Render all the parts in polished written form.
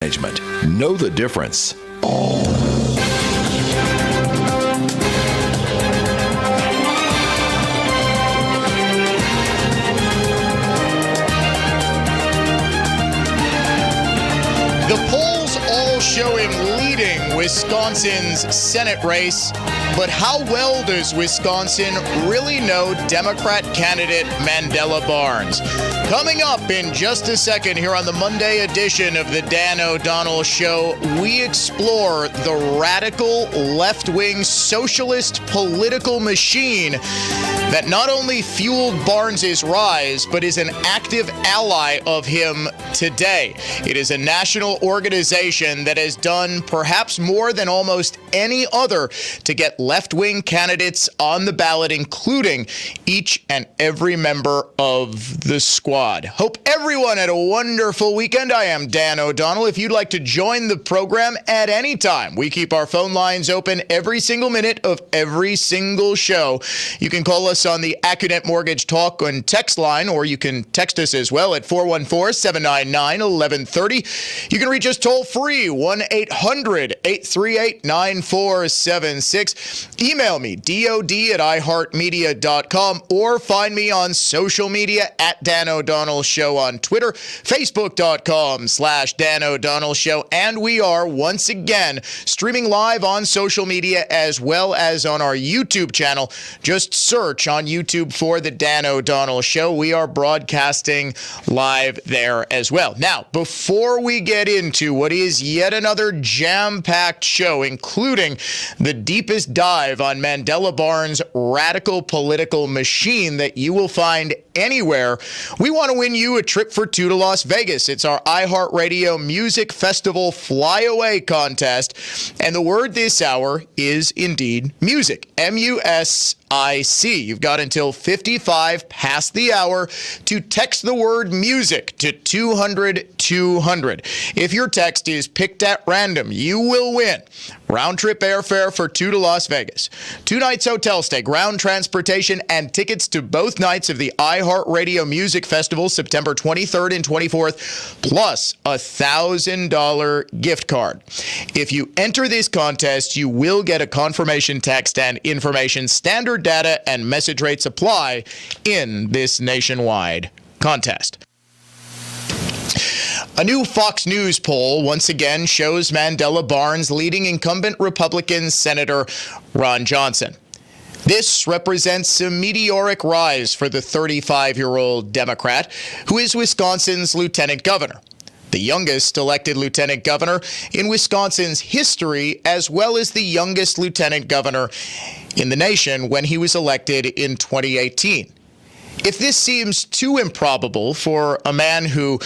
Management. Know the difference. The polls all show him leading Wisconsin's Senate race, but how well does Wisconsin really know Democrat candidate Mandela Barnes? Coming up in just a second here on the Monday edition of the Dan O'Donnell Show, we explore the radical left-wing socialist political machine that not only fueled Barnes's rise, but is an active ally of him today. It is a national organization that has done perhaps more than almost any other to get left-wing candidates on the ballot, including each and every member of the squad. Hope everyone had a wonderful weekend. I am Dan O'Donnell. If you'd like to join the program at any time, we keep our phone lines open every single minute of every single show. You can call us on the AccuNet Mortgage Talk and text line, or you can text us as well at 414-799-1130. You can reach us toll free, 1-800-838-9476. Email me, dod@iheartmedia.com, or find me on social media at Dan O'Donnell Show on Twitter, Facebook.com/Dan O'Donnell Show, and we are once again streaming live on social media as well as on our YouTube channel. Just search on YouTube for the Dan O'Donnell Show. We are broadcasting live there as well. Now, before we get into what is yet another jam-packed show, including the deepest dive on Mandela Barnes' radical political machine that you will find anywhere, we want to win you a trip for two to Las Vegas. It's our iHeartRadio Music Festival Flyaway contest, and the word this hour is indeed music. M-U-S-I-C. You've got until 55 past the hour to text the word music to 200-200. If your text is picked at random, you will win round-trip airfare for two to Las Vegas, 2 nights hotel stay, ground transportation, and tickets to both nights of the iHeartRadio Music Festival, September 23rd and 24th, plus a $1,000 gift card. If you enter this contest, you will get a confirmation text and information. Standard data and message rates apply in this nationwide contest. A new Fox News poll once again shows Mandela Barnes leading incumbent Republican Senator Ron Johnson. This represents a meteoric rise for the 35-year-old Democrat, who is Wisconsin's lieutenant governor, the youngest elected lieutenant governor in Wisconsin's history, as well as the youngest lieutenant governor in the nation when he was elected in 2018. If this seems too improbable for a man who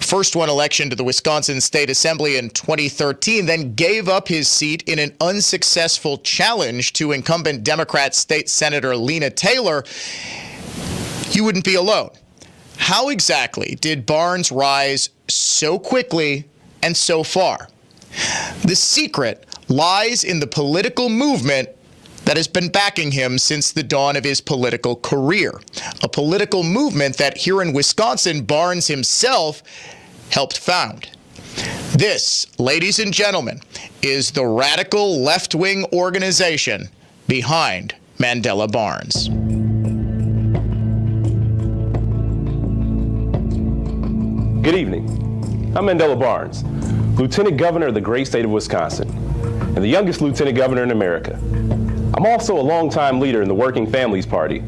first won election to the Wisconsin State Assembly in 2013, then gave up his seat in an unsuccessful challenge to incumbent Democrat State Senator Lena Taylor, you wouldn't be alone. How exactly did Barnes rise so quickly and so far? The secret lies in the political movement that has been backing him since the dawn of his political career. A political movement that here in Wisconsin, Barnes himself helped found. This, ladies and gentlemen, is the radical left-wing organization behind Mandela Barnes. Good evening. I'm Mandela Barnes, Lieutenant Governor of the great state of Wisconsin, and the youngest Lieutenant Governor in America. I'm also a longtime leader in the Working Families Party.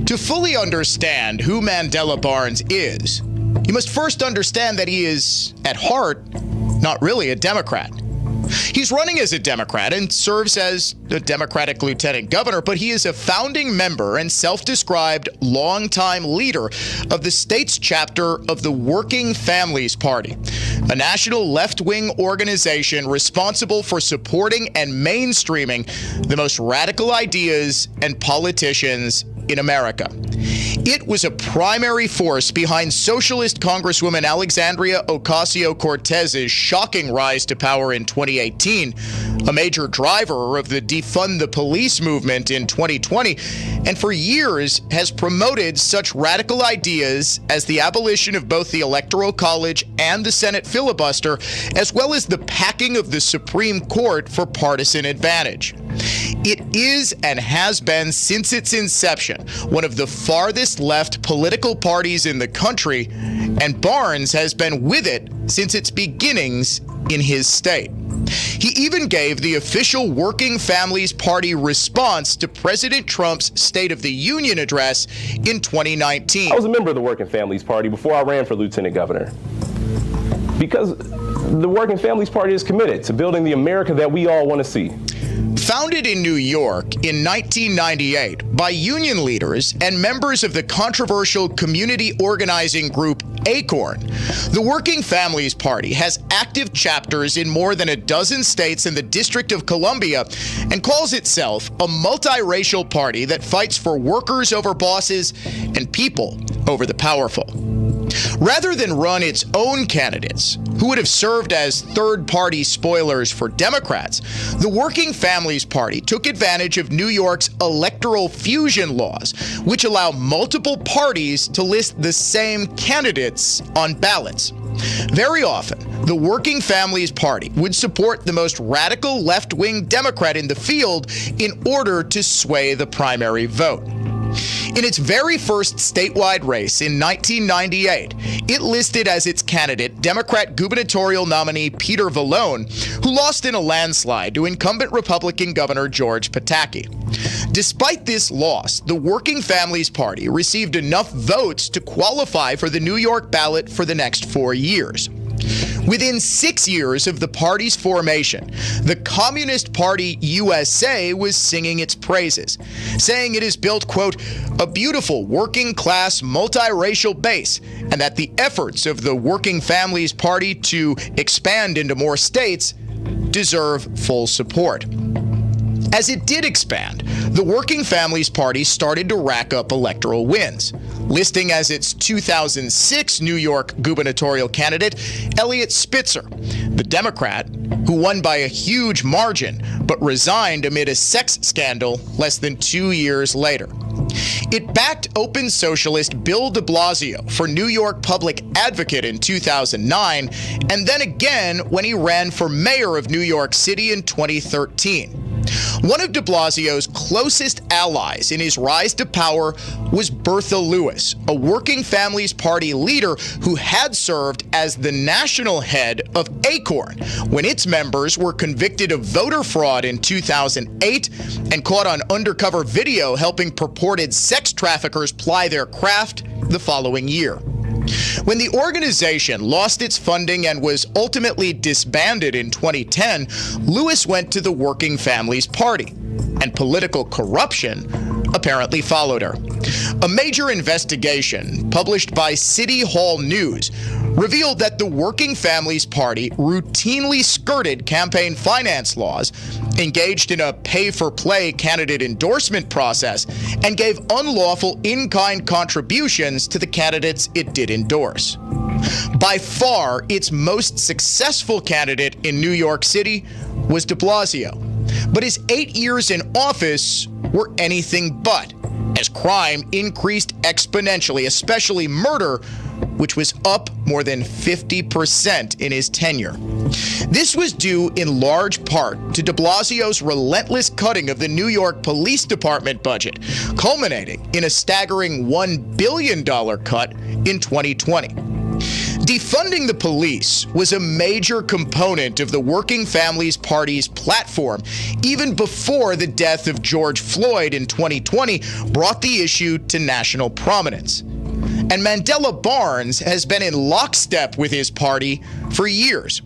To fully understand who Mandela Barnes is, you must first understand that he is, at heart, not really a Democrat. He's running as a Democrat and serves as the Democratic lieutenant governor, but he is a founding member and self-described longtime leader of the state's chapter of the Working Families Party, a national left-wing organization responsible for supporting and mainstreaming the most radical ideas and politicians in America. It was a primary force behind Socialist Congresswoman Alexandria Ocasio-Cortez's shocking rise to power in 2018, a major driver of the defund the police movement in 2020, and for years has promoted such radical ideas as the abolition of both the Electoral College and the Senate filibuster, as well as the packing of the Supreme Court for partisan advantage. It is and has been since its inception one of the farthest left political parties in the country, and Barnes has been with it since its beginnings in his state. He even gave the official Working Families Party response to President Trump's State of the Union address in 2019. I was a member of the Working Families Party before I ran for lieutenant governor, because the Working Families Party is committed to building the America that we all want to see. Founded in New York in 1998 by union leaders and members of the controversial community organizing group ACORN, the Working Families Party has active chapters in more than a dozen states in the District of Columbia and calls itself a multiracial party that fights for workers over bosses and people over the powerful. Rather than run its own candidates, who would have served as third-party spoilers for Democrats, the Working Families Party took advantage of New York's electoral fusion laws, which allow multiple parties to list the same candidates on ballots. Very often, the Working Families Party would support the most radical left-wing Democrat in the field in order to sway the primary vote. In its very first statewide race in 1998, it listed as its candidate Democrat gubernatorial nominee Peter Vallone, who lost in a landslide to incumbent Republican Governor George Pataki. Despite this loss, the Working Families Party received enough votes to qualify for the New York ballot for the next 4 years. Within 6 years of the party's formation, the Communist Party USA was singing its praises, saying it has built, quote, a beautiful working-class multiracial base, and that the efforts of the Working Families Party to expand into more states deserve full support. As it did expand, the Working Families Party started to rack up electoral wins, listing as its 2006 New York gubernatorial candidate Eliot Spitzer, the Democrat who won by a huge margin but resigned amid a sex scandal less than 2 years later. It backed open socialist Bill de Blasio for New York Public Advocate in 2009, and then again when he ran for mayor of New York City in 2013. One of de Blasio's closest allies in his rise to power was Bertha Lewis, a Working Families Party leader who had served as the national head of ACORN when its members were convicted of voter fraud in 2008 and caught on undercover video helping purported sex traffickers ply their craft the following year. When the organization lost its funding and was ultimately disbanded in 2010, Lewis went to the Working Families Party, and political corruption apparently followed her. A major investigation published by City Hall News revealed that the Working Families Party routinely skirted campaign finance laws, engaged in a pay-for-play candidate endorsement process, and gave unlawful in-kind contributions to the candidates it did endorse. By far, its most successful candidate in New York City was de Blasio. But his 8 years in office were anything but, as crime increased exponentially, especially murder, which was up more than 50% in his tenure. This was due in large part to de Blasio's relentless cutting of the New York Police Department budget, culminating in a staggering $1 billion cut in 2020. Defunding the police was a major component of the Working Families Party's platform, even before the death of George Floyd in 2020 brought the issue to national prominence. And Mandela Barnes has been in lockstep with his party for years.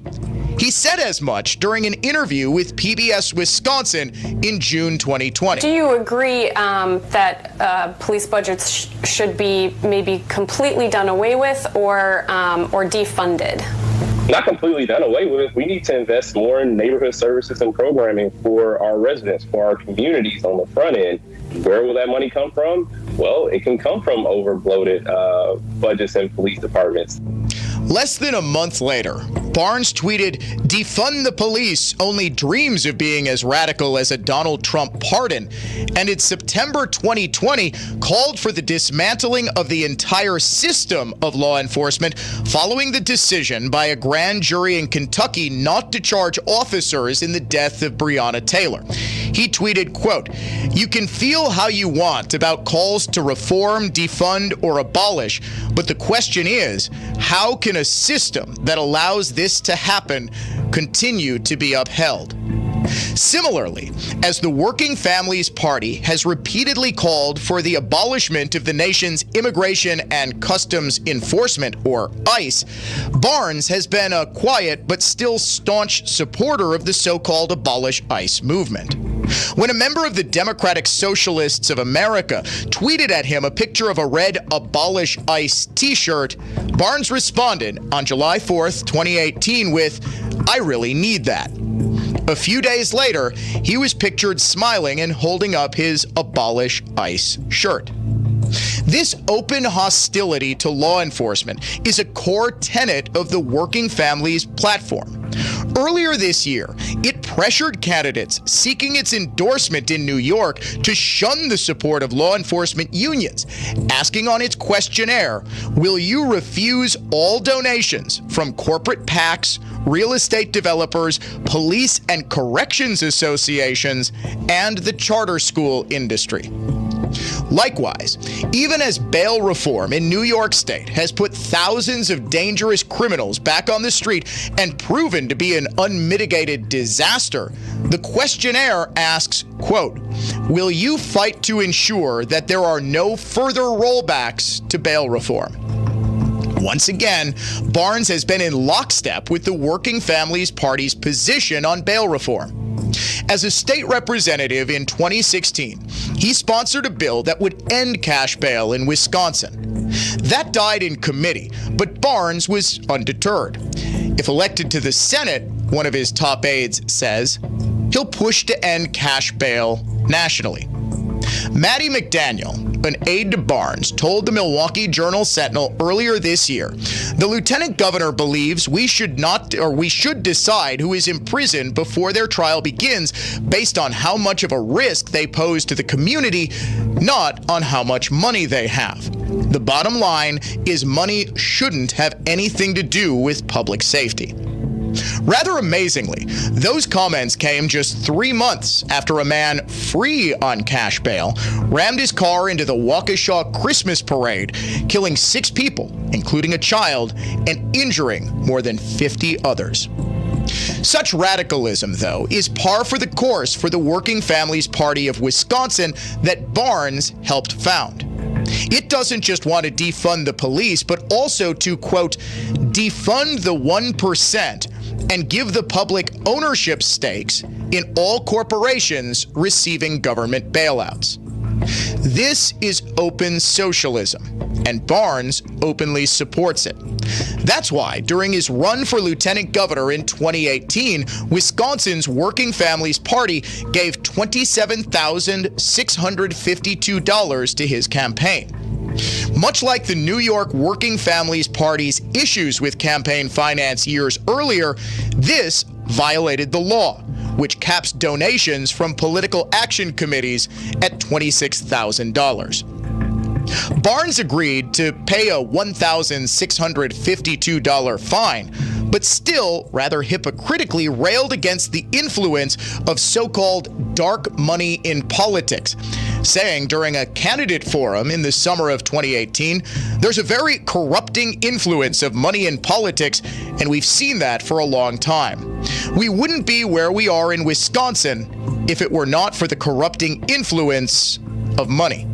He said as much during an interview with PBS Wisconsin in June 2020. Do you agree that police budgets should be maybe completely done away with or defunded? Not completely done away with. We need to invest more in neighborhood services and programming for our residents, for our communities on the front end. Where will that money come from? Well, it can come from over-bloated budgets and police departments. Less than a month later, Barnes tweeted, "Defund the police only dreams of being as radical as a Donald Trump pardon," and in September 2020 called for the dismantling of the entire system of law enforcement following the decision by a grand jury in Kentucky not to charge officers in the death of Breonna Taylor. He tweeted, quote, "You can feel how you want about calls to reform, defund, or abolish, but the question is, how can a system that allows this to happen continue to be upheld?" Similarly, as the Working Families Party has repeatedly called for the abolishment of the nation's Immigration and Customs Enforcement, or ICE, Barnes has been a quiet but still staunch supporter of the so-called Abolish ICE movement. When a member of the Democratic Socialists of America tweeted at him a picture of a red Abolish ICE t-shirt, Barnes responded on July 4th, 2018 with, "I really need that." A few days later, he was pictured smiling and holding up his Abolish ICE shirt. This open hostility to law enforcement is a core tenet of the Working Families platform. Earlier this year, it pressured candidates seeking its endorsement in New York to shun the support of law enforcement unions, asking on its questionnaire, "Will you refuse all donations from corporate PACs, real estate developers, police and corrections associations, and the charter school industry?" Likewise, even as bail reform in New York State has put thousands of dangerous criminals back on the street and proven to be an unmitigated disaster, the questionnaire asks, quote, "Will you fight to ensure that there are no further rollbacks to bail reform?" Once again, Barnes has been in lockstep with the Working Families Party's position on bail reform. As a state representative in 2016, he sponsored a bill that would end cash bail in Wisconsin. That died in committee, but Barnes was undeterred. If elected to the Senate, one of his top aides says, he'll push to end cash bail nationally. Maddie McDaniel, an aide to Barnes, told the Milwaukee Journal-Sentinel earlier this year, "The lieutenant governor believes we should decide who is imprisoned before their trial begins based on how much of a risk they pose to the community, not on how much money they have. The bottom line is money shouldn't have anything to do with public safety." Rather amazingly, those comments came just 3 months after a man free on cash bail rammed his car into the Waukesha Christmas parade, killing 6 people, including a child, and injuring more than 50 others. Such radicalism, though, is par for the course for the Working Families Party of Wisconsin that Barnes helped found. It doesn't just want to defund the police, but also to, quote, "defund the 1% and give the public ownership stakes in all corporations receiving government bailouts." This is open socialism, and Barnes openly supports it. That's why, during his run for lieutenant governor in 2018, Wisconsin's Working Families Party gave $27,652 to his campaign. Much like the New York Working Families Party's issues with campaign finance years earlier, this violated the law, which caps donations from political action committees at $26,000. Barnes agreed to pay a $1,652 fine, but still rather hypocritically railed against the influence of so-called dark money in politics, saying during a candidate forum in the summer of 2018, "There's a very corrupting influence of money in politics, and we've seen that for a long time. We wouldn't be where we are in Wisconsin if it were not for the corrupting influence of money."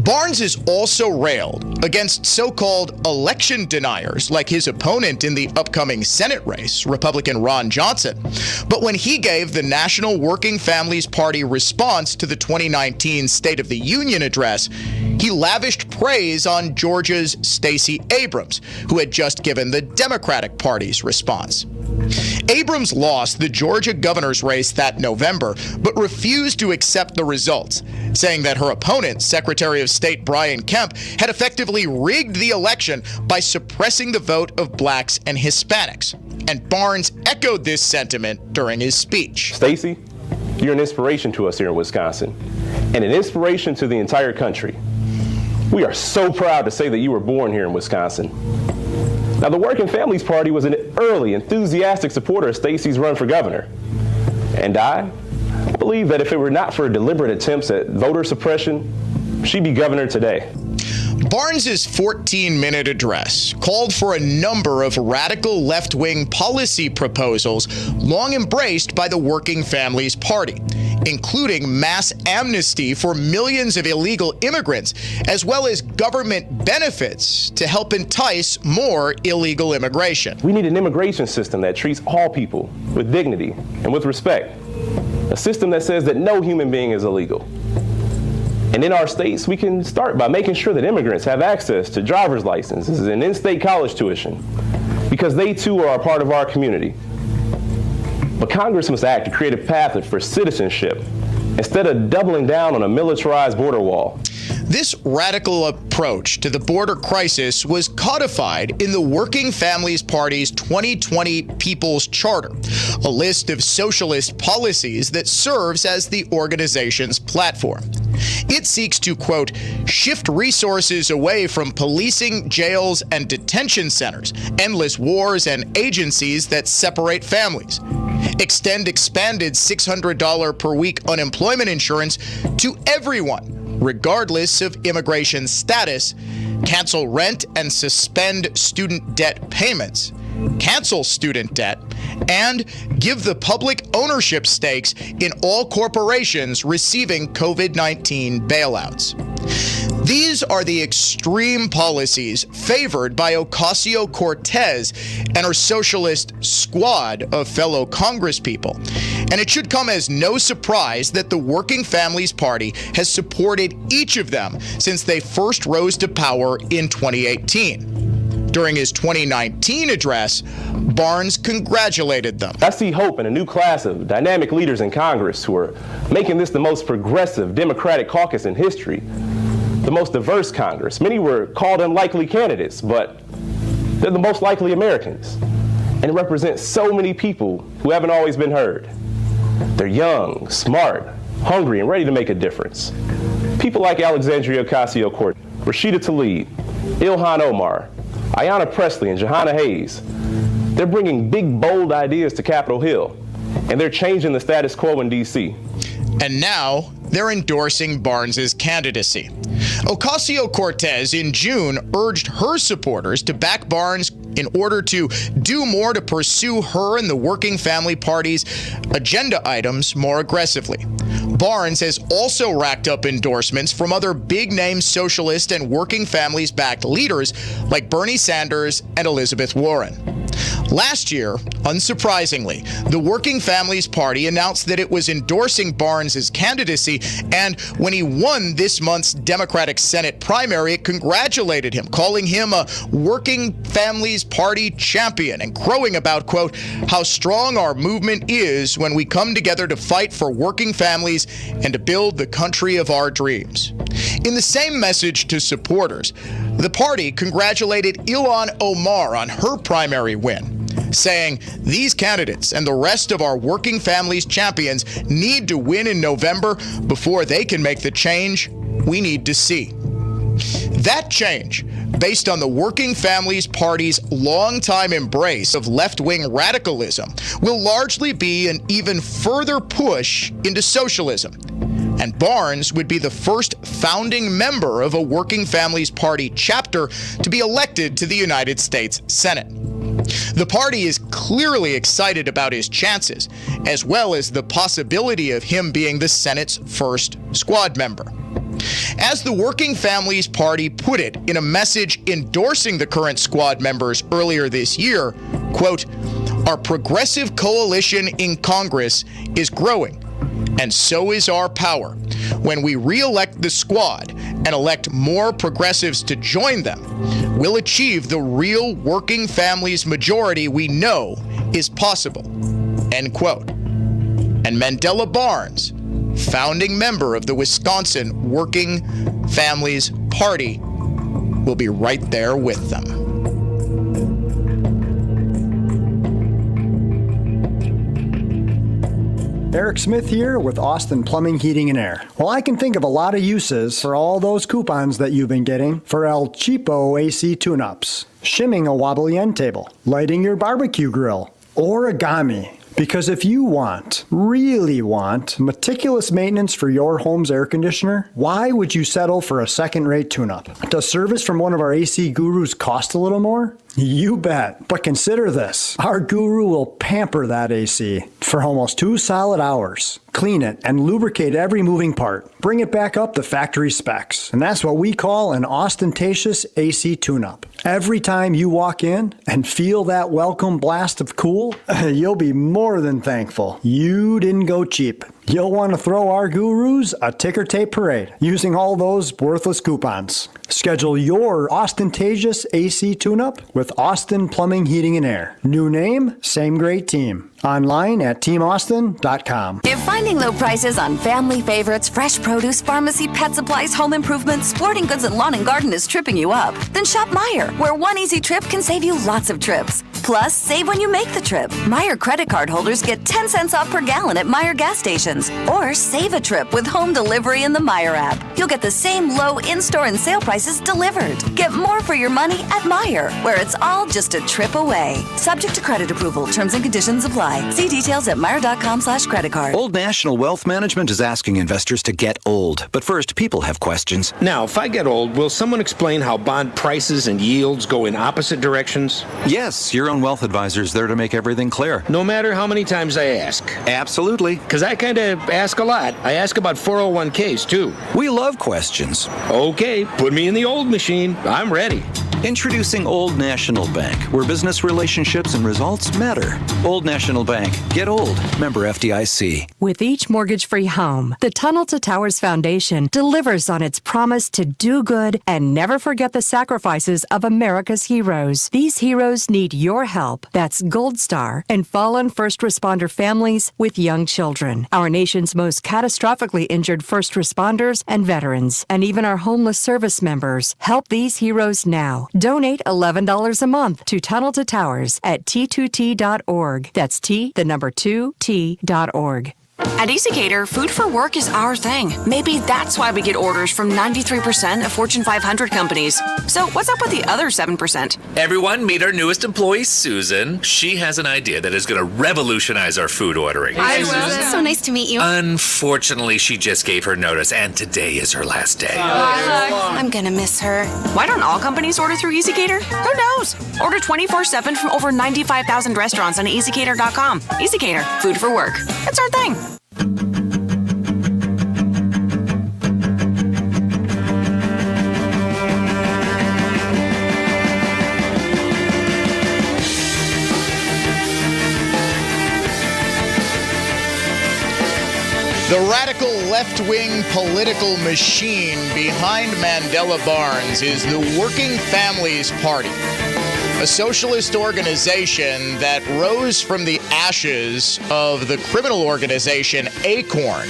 Barnes has also railed against so-called election deniers like his opponent in the upcoming Senate race, Republican Ron Johnson. But when he gave the National Working Families Party response to the 2019 State of the Union address, he lavished praise on Georgia's Stacey Abrams, who had just given the Democratic Party's response. Abrams lost the Georgia governor's race that November, but refused to accept the results, saying that her opponent, Secretary of State Brian Kemp, had effectively rigged the election by suppressing the vote of blacks and Hispanics. And Barnes echoed this sentiment during his speech. Stacey, you're an inspiration to us here in Wisconsin, and an inspiration to the entire country. We are so proud to say that you were born here in Wisconsin. Now, the Working Families Party was an early, enthusiastic supporter of Stacey's run for governor. And I believe that if it were not for deliberate attempts at voter suppression, she'd be governor today. Barnes's 14-minute address called for a number of radical left-wing policy proposals long embraced by the Working Families Party, including mass amnesty for millions of illegal immigrants, as well as government benefits to help entice more illegal immigration. We need an immigration system that treats all people with dignity and with respect, a system that says that no human being is illegal. And in our states, we can start by making sure that immigrants have access to driver's licenses and in-state college tuition, because they too are a part of our community. But Congress must act to create a path for citizenship instead of doubling down on a militarized border wall. This radical approach to the border crisis was codified in the Working Families Party's 2020 People's Charter, a list of socialist policies that serves as the organization's platform. It seeks to, quote, shift resources away from policing, jails, and detention centers, endless wars and agencies that separate families. Extend expanded $600 per week unemployment insurance to everyone, regardless of immigration status. Cancel rent and suspend student debt payments. Cancel student debt, and give the public ownership stakes in all corporations receiving COVID-19 bailouts. These are the extreme policies favored by Ocasio-Cortez and her socialist squad of fellow congresspeople. And it should come as no surprise that the Working Families Party has supported each of them since they first rose to power in 2018. During his 2019 address, Barnes congratulated them. I see hope in a new class of dynamic leaders in Congress who are making this the most progressive Democratic caucus in history, the most diverse Congress. Many were called unlikely candidates, but they're the most likely Americans. And it represents so many people who haven't always been heard. They're young, smart, hungry, and ready to make a difference. People like Alexandria Ocasio-Cortez, Rashida Tlaib, Ilhan Omar, Ayanna Pressley, and Jahana Hayes. They're bringing big, bold ideas to Capitol Hill, and they're changing the status quo in D.C. And now they're endorsing Barnes's candidacy. Ocasio-Cortez in June urged her supporters to back Barnes in order to do more to pursue her and the Working Family Party's agenda items more aggressively. Barnes has also racked up endorsements from other big-name socialist and working families-backed leaders like Bernie Sanders and Elizabeth Warren. Last year, unsurprisingly, the Working Families Party announced that it was endorsing Barnes' candidacy, and when he won this month's Democratic Senate primary, it congratulated him, calling him a Working Families Party champion and crowing about, quote, how strong our movement is when we come together to fight for working families and to build the country of our dreams. In the same message to supporters, the party congratulated Ilhan Omar on her primary win, saying these candidates and the rest of our working families champions need to win in November before they can make the change we need to see. That change, based on the Working Families Party's longtime embrace of left-wing radicalism, will largely be an even further push into socialism. And Barnes would be the first founding member of a Working Families Party chapter to be elected to the United States Senate. The party is clearly excited about his chances, as well as the possibility of him being the Senate's first squad member. As the Working Families Party put it in a message endorsing the current squad members earlier this year, quote, our progressive coalition in Congress is growing, and so is our power. When we re-elect the squad and elect more progressives to join them, we'll achieve the real working families majority we know is possible. End quote. And Mandela Barnes, founding member of the Wisconsin Working Families Party, will be right there with them. Eric Smith here with Austin Plumbing, Heating, and Air. Well, I can think of a lot of uses for all those coupons that you've been getting for El Cheapo AC tune-ups, shimming a wobbly end table, lighting your barbecue grill, origami. Because if you really want, meticulous maintenance for your home's air conditioner, why would you settle for a second-rate tune-up? Does service from one of our AC gurus cost a little more? You bet. But consider this. Our guru will pamper that AC for almost 2 solid hours. Clean it and lubricate every moving part. Bring it back up to factory specs. And that's what we call an ostentatious AC tune-up. Every time you walk in and feel that welcome blast of cool, you'll be more than thankful you didn't go cheap. You'll want to throw our gurus a ticker tape parade using all those worthless coupons. Schedule your ostentatious AC tune-up with Austin Plumbing, Heating, and Air. New name, same great team. Online at teamaustin.com. If finding low prices on family favorites, fresh produce, pharmacy, pet supplies, home improvement, sporting goods, and lawn and garden is tripping you up, then shop Meijer, where one easy trip can save you lots of trips. Plus, save when you make the trip. Meijer credit card holders get 10 cents off per gallon at Meijer gas stations. Or save a trip with home delivery in the Meijer app. You'll get the same low in-store and sale prices delivered. Get more for your money at Meijer, where it's all just a trip away. Subject to credit approval. Terms and conditions apply. See details at Meijer.com/creditcard. Old National Wealth Management is asking investors to get old. But first, people have questions. Now, if I get old, will someone explain how bond prices and yields go in opposite directions? Yes, your own wealth advisor is there to make everything clear. No matter how many times I ask. Absolutely. Because I kind of ask a lot. I ask about 401ks, too. We love questions. Okay, put me in the old machine. I'm ready. Introducing Old National Bank, where business relationships and results matter. Old National Bank. Get old. Member FDIC. With each mortgage-free home, the Tunnel to Towers Foundation delivers on its promise to do good and never forget the sacrifices of America's heroes. These heroes need your help. That's Gold Star and fallen first responder families with young children, our nation's most catastrophically injured first responders and veterans, and even our homeless service members. Help these heroes now. Donate $11 a month to Tunnel to Towers at T2T.org. That's T2T.org. At EasyCater, food for work is our thing. Maybe that's why we get orders from 93% of Fortune 500 companies. So what's up with the other 7%? Everyone, meet our newest employee, Susan. She has an idea that is going to revolutionize our food ordering. Hi, Susan. So nice to meet you. Unfortunately, she just gave her notice, and today is her last day. I'm gonna miss her. Why don't all companies order through EasyCater? Who knows? Order 24/7 from over 95,000 restaurants on EasyCater.com. EasyCater, food for work. It's our thing. The radical left-wing political machine behind Mandela Barnes is the Working Families Party, a socialist organization that rose from the ashes of the criminal organization Acorn.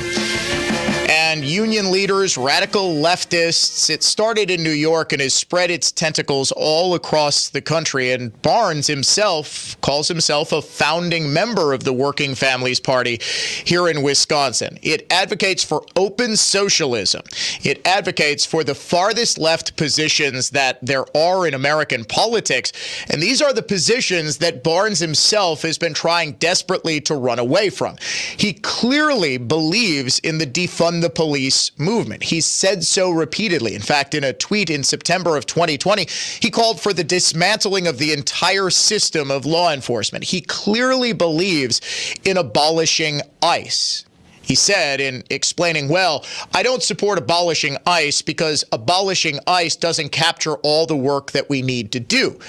And union leaders, radical leftists, it started in New York and has spread its tentacles all across the country. And Barnes himself calls himself a founding member of the Working Families Party here in Wisconsin. It advocates for open socialism. It advocates for the farthest left positions that there are in American politics. And these are the positions that Barnes himself has been trying desperately to run away from. He clearly believes in the defund the police movement. He said so repeatedly. In fact, in a tweet in September of 2020, he called for the dismantling of the entire system of law enforcement. He clearly believes in abolishing ICE. He said in explaining, well, I don't support abolishing ICE because abolishing ICE doesn't capture all the work that we need to do.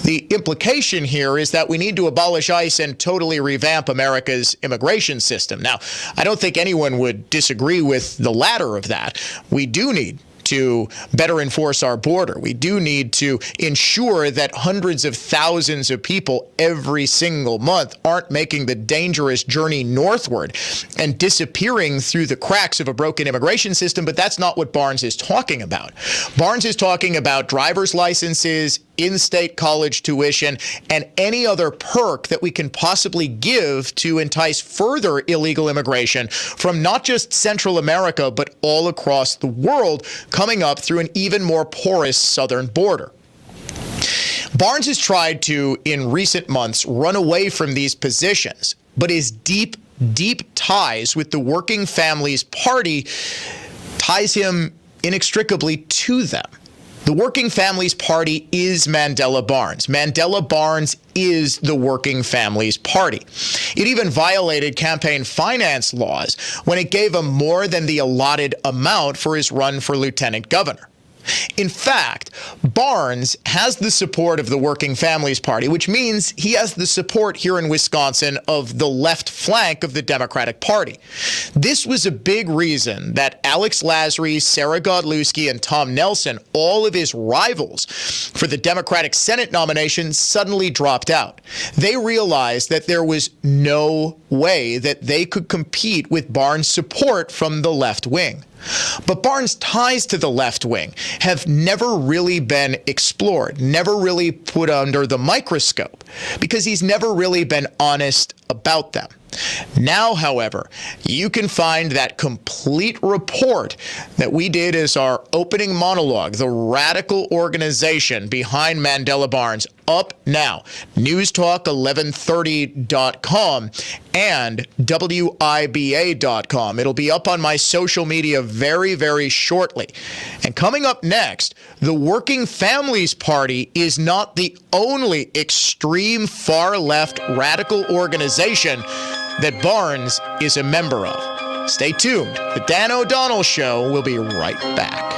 The implication here is that we need to abolish ICE and totally revamp America's immigration system. Now, I don't think anyone would disagree with the latter of that. We do need to better enforce our border. We do need to ensure that hundreds of thousands of people every single month aren't making the dangerous journey northward and disappearing through the cracks of a broken immigration system, but that's not what Barnes is talking about. Barnes is talking about driver's licenses, in-state college tuition, and any other perk that we can possibly give to entice further illegal immigration from not just Central America, but all across the world, coming up through an even more porous southern border. Barnes has tried to, in recent months, run away from these positions, but his deep ties with the Working Families Party ties him inextricably to them. The Working Families Party is Mandela Barnes. Mandela Barnes is the Working Families Party. It even violated campaign finance laws when it gave him more than the allotted amount for his run for lieutenant governor. In fact, Barnes has the support of the Working Families Party, which means he has the support here in Wisconsin of the left flank of the Democratic Party. This was a big reason that Alex Lasry, Sarah Godlewski, and Tom Nelson, all of his rivals for the Democratic Senate nomination, suddenly dropped out. They realized that there was no way that they could compete with Barnes' support from the left wing. But Barnes' ties to the left wing have never really been explored, never really put under the microscope, because he's never really been honest about them. Now, however, you can find that complete report that we did as our opening monologue, the radical organization behind Mandela Barnes, up now. newstalk1130.com and WIBA.com. It'll be up on my social media very, very shortly. And coming up next, the Working Families Party is not the only extreme far-left radical organization that Barnes is a member of. Stay tuned. The Dan O'Donnell Show will be right back.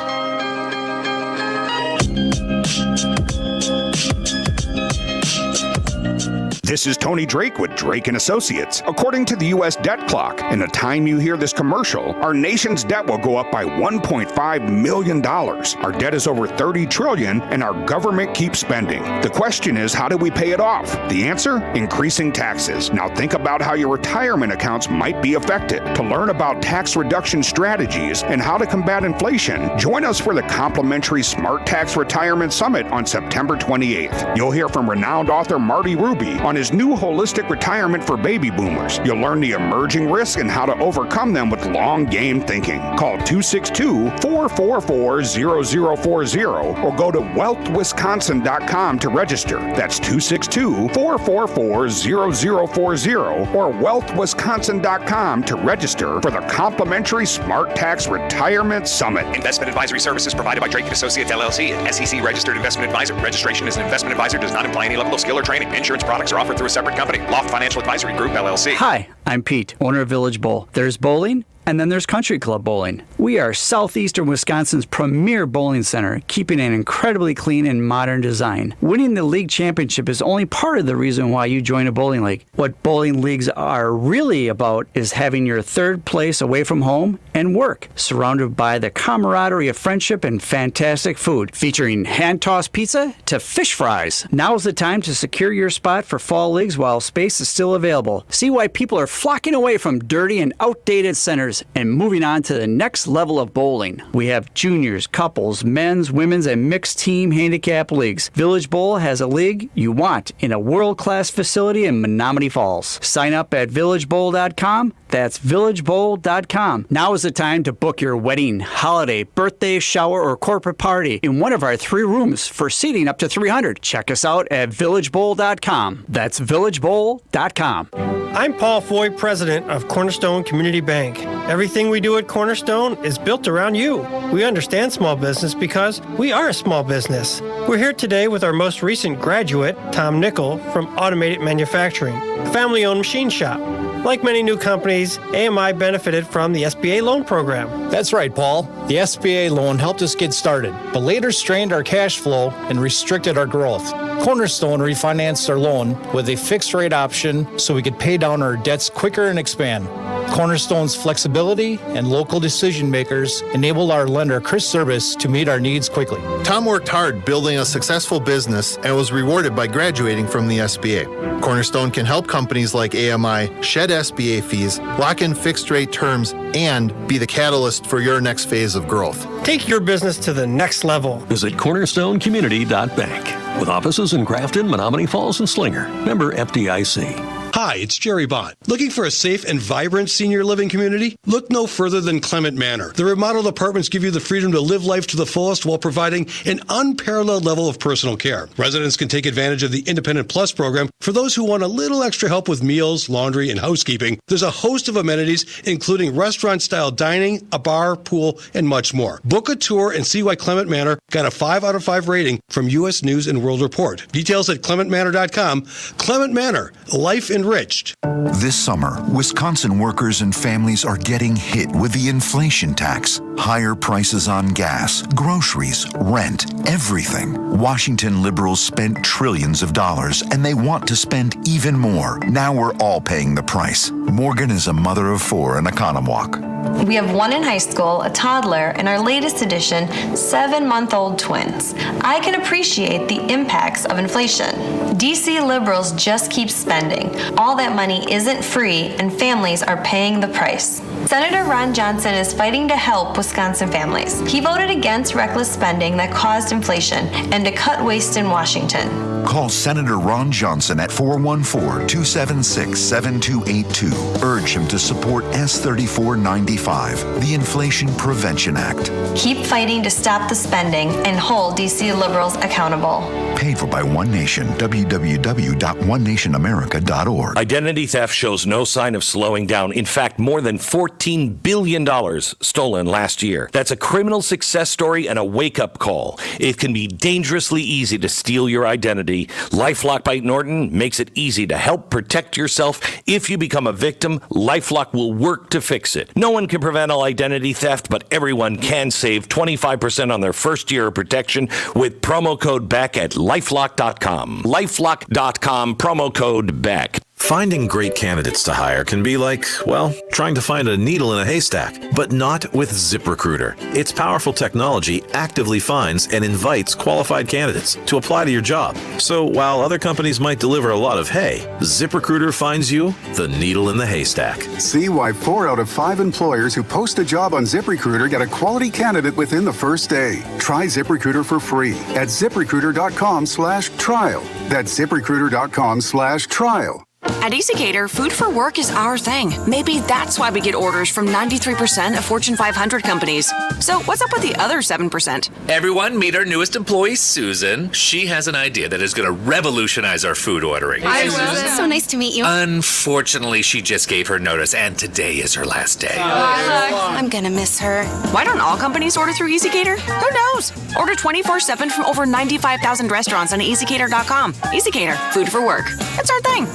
This is Tony Drake with Drake & Associates. According to the U.S. debt clock, in the time you hear this commercial, our nation's debt will go up by $1.5 million. Our debt is over $30 trillion, and our government keeps spending. The question is, how do we pay it off? The answer? Increasing taxes. Now think about how your retirement accounts might be affected. To learn about tax reduction strategies and how to combat inflation, join us for the complimentary Smart Tax Retirement Summit on September 28th. You'll hear from renowned author Marty Ruby on his new holistic retirement for baby boomers. You'll learn the emerging risks and how to overcome them with long game thinking. Call 262-444-0040 or go to wealthwisconsin.com to register. That's 262-444-0040 or wealthwisconsin.com to register for the complimentary Smart Tax Retirement Summit. Investment advisory services provided by Drake & Associates LLC, an SEC registered investment advisor. Registration as an investment advisor does not imply any level of skill or training. Insurance products are offered through a separate company. Loft Financial Advisory Group, LLC. Hi, I'm Pete, owner of Village Bowl. There's bowling, and then there's Country Club Bowling. We are southeastern Wisconsin's premier bowling center, keeping an incredibly clean and modern design. Winning the league championship is only part of the reason why you join a bowling league. What bowling leagues are really about is having your third place away from home and work, surrounded by the camaraderie of friendship and fantastic food, featuring hand-tossed pizza to fish fries. Now's the time to secure your spot for fall leagues while space is still available. See why people are flocking away from dirty and outdated centers and moving on to the next level of bowling. We have juniors, couples, men's, women's, and mixed team handicap leagues. Village Bowl has a league you want in a world-class facility in Menominee Falls. Sign up at villagebowl.com. That's villagebowl.com. Now is the time to book your wedding, holiday, birthday, shower, or corporate party in one of our 3 rooms for seating up to 300. Check us out at villagebowl.com. That's villagebowl.com. I'm Paul Foy, president of Cornerstone Community Bank. Everything we do at Cornerstone is built around you. We understand small business because we are a small business. We're here today with our most recent graduate, Tom Nickel, from Automated Manufacturing, a family-owned machine shop. Like many new companies, AMI benefited from the SBA loan program. That's right, Paul. The SBA loan helped us get started, but later strained our cash flow and restricted our growth. Cornerstone refinanced our loan with a fixed rate option so we could pay down our debts quicker and expand. Cornerstone's flexibility and local decision makers enabled our lender, Chris Service, to meet our needs quickly. Tom worked hard building a successful business and was rewarded by graduating from the SBA. Cornerstone can help companies like AMI shed SBA fees, lock in fixed rate terms, and be the catalyst for your next phase of growth. Take your business to the next level. Visit cornerstonecommunity.bank with offices in Grafton, Menominee Falls, and Slinger. Member FDIC. Hi, it's Jerry Bott. Looking for a safe and vibrant senior living community? Look no further than Clement Manor. The remodeled apartments give you the freedom to live life to the fullest while providing an unparalleled level of personal care. Residents can take advantage of the Independent Plus program for those who want a little extra help with meals, laundry, and housekeeping. There's a host of amenities, including restaurant-style dining, a bar, pool, and much more. Book a tour and see why Clement Manor got a 5 out of 5 rating from U.S. News and World Report. Details at clementmanor.com. Clement Manor, life enriched. This summer, Wisconsin workers and families are getting hit with the inflation tax. Higher prices on gas, groceries, rent, everything. Washington liberals spent trillions of dollars, and they want to spend even more. Now we're all paying the price. Morgan is a mother of 4 in Economwalk. We have one in high school, a toddler, and our latest addition, 7-month-old twins. I can appreciate the impacts of inflation. DC liberals just keep spending. All that money isn't free, and families are paying the price. Senator Ron Johnson is fighting to help Wisconsin families. He voted against reckless spending that caused inflation and to cut waste in Washington. Call Senator Ron Johnson at 414-276-7282. Urge him to support S3495, the Inflation Prevention Act. Keep fighting to stop the spending and hold DC liberals accountable. Paid for by One Nation. www.onenationamerica.org. Identity theft shows no sign of slowing down. In fact, more than $14 billion stolen last year. That's a criminal success story and a wake-up call. It can be dangerously easy to steal your identity. LifeLock by Norton makes it easy to help protect yourself. If you become a victim, LifeLock will work to fix it. No one can prevent all identity theft, but everyone can save 25% on their first year of protection with promo code BECK at LifeLock.com. LifeLock.com, promo code BECK. Finding great candidates to hire can be like, well, trying to find a needle in a haystack, but not with ZipRecruiter. Its powerful technology actively finds and invites qualified candidates to apply to your job. So while other companies might deliver a lot of hay, ZipRecruiter finds you the needle in the haystack. See why 4 out of 5 employers who post a job on ZipRecruiter get a quality candidate within the first day. Try ZipRecruiter for free at ZipRecruiter.com/trial. That's ZipRecruiter.com/trial. At EasyCater, food for work is our thing. Maybe that's why we get orders from 93% of Fortune 500 companies. So what's up with the other 7%? Everyone, meet our newest employee, Susan. She has an idea that is going to revolutionize our food ordering. Hi, Susan. So nice to meet you. Unfortunately, she just gave her notice, and today is her last day. I'm gonna miss her. Why don't all companies order through EasyCater? Who knows? Order 24/7 from over 95,000 restaurants on EasyCater.com. EasyCater, food for work. That's our thing.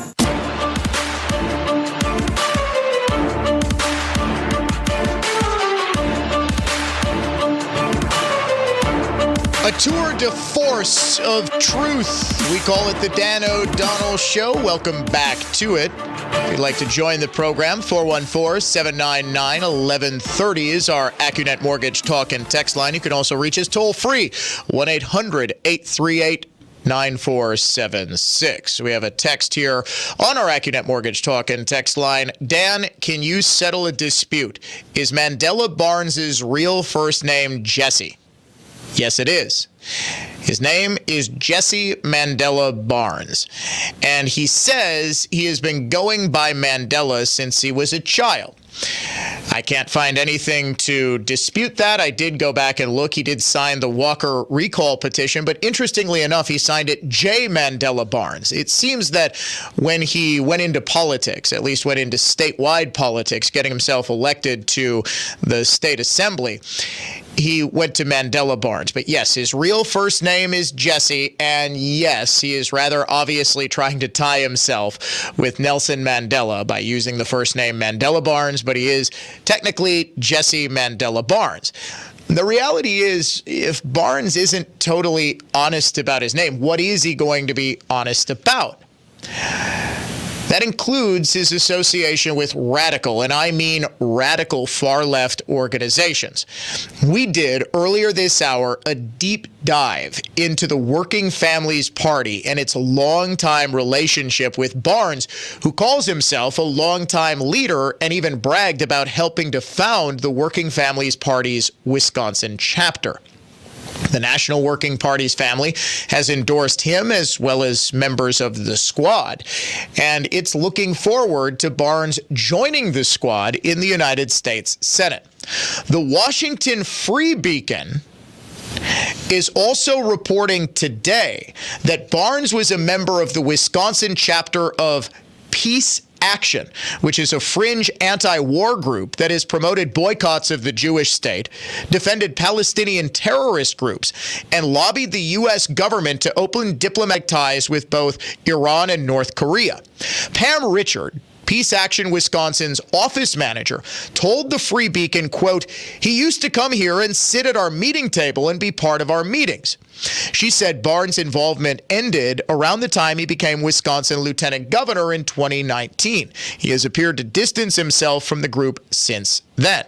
A tour de force of truth. We call it the Dan O'Donnell Show. Welcome back to it. If you'd like to join the program, 414-799-1130 is our AccuNet Mortgage Talk and Text line. You can also reach us toll-free, 1-800-838-9476. We have a text here on our AccuNet Mortgage Talk and Text line. Dan, can you settle a dispute? Is Mandela Barnes' real first name Jesse? Yes, it is. His name is Jesse Mandela Barnes, and he says he has been going by Mandela since he was a child. I can't find anything to dispute that. I did go back and look. He did sign the Walker recall petition, but interestingly enough, he signed it J. Mandela Barnes. It seems that when he went into politics, at least went into statewide politics, getting himself elected to the state assembly, he went to Mandela Barnes. But yes, his real first name is Jesse, and yes, he is rather obviously trying to tie himself with Nelson Mandela by using the first name Mandela Barnes, but he is technically Jesse Mandela Barnes. The reality is, if Barnes isn't totally honest about his name, what is he going to be honest about? That includes his association with radical, and I mean radical far-left organizations. We did, earlier this hour, a deep dive into the Working Families Party and its longtime relationship with Barnes, who calls himself a longtime leader and even bragged about helping to found the Working Families Party's Wisconsin chapter. The National Working Party's family has endorsed him as well as members of the squad, and it's looking forward to Barnes joining the squad in the United States Senate. The Washington Free Beacon is also reporting today that Barnes was a member of the Wisconsin chapter of Peace Action, which is a fringe anti-war group that has promoted boycotts of the Jewish state, defended Palestinian terrorist groups, and lobbied the U.S. government to open diplomatic ties with both Iran and North Korea. Pam Richard, Peace Action Wisconsin's office manager, told the Free Beacon, quote, "He used to come here and sit at our meeting table and be part of our meetings." She said Barnes' involvement ended around the time he became Wisconsin lieutenant governor in 2019. He has appeared to distance himself from the group since then.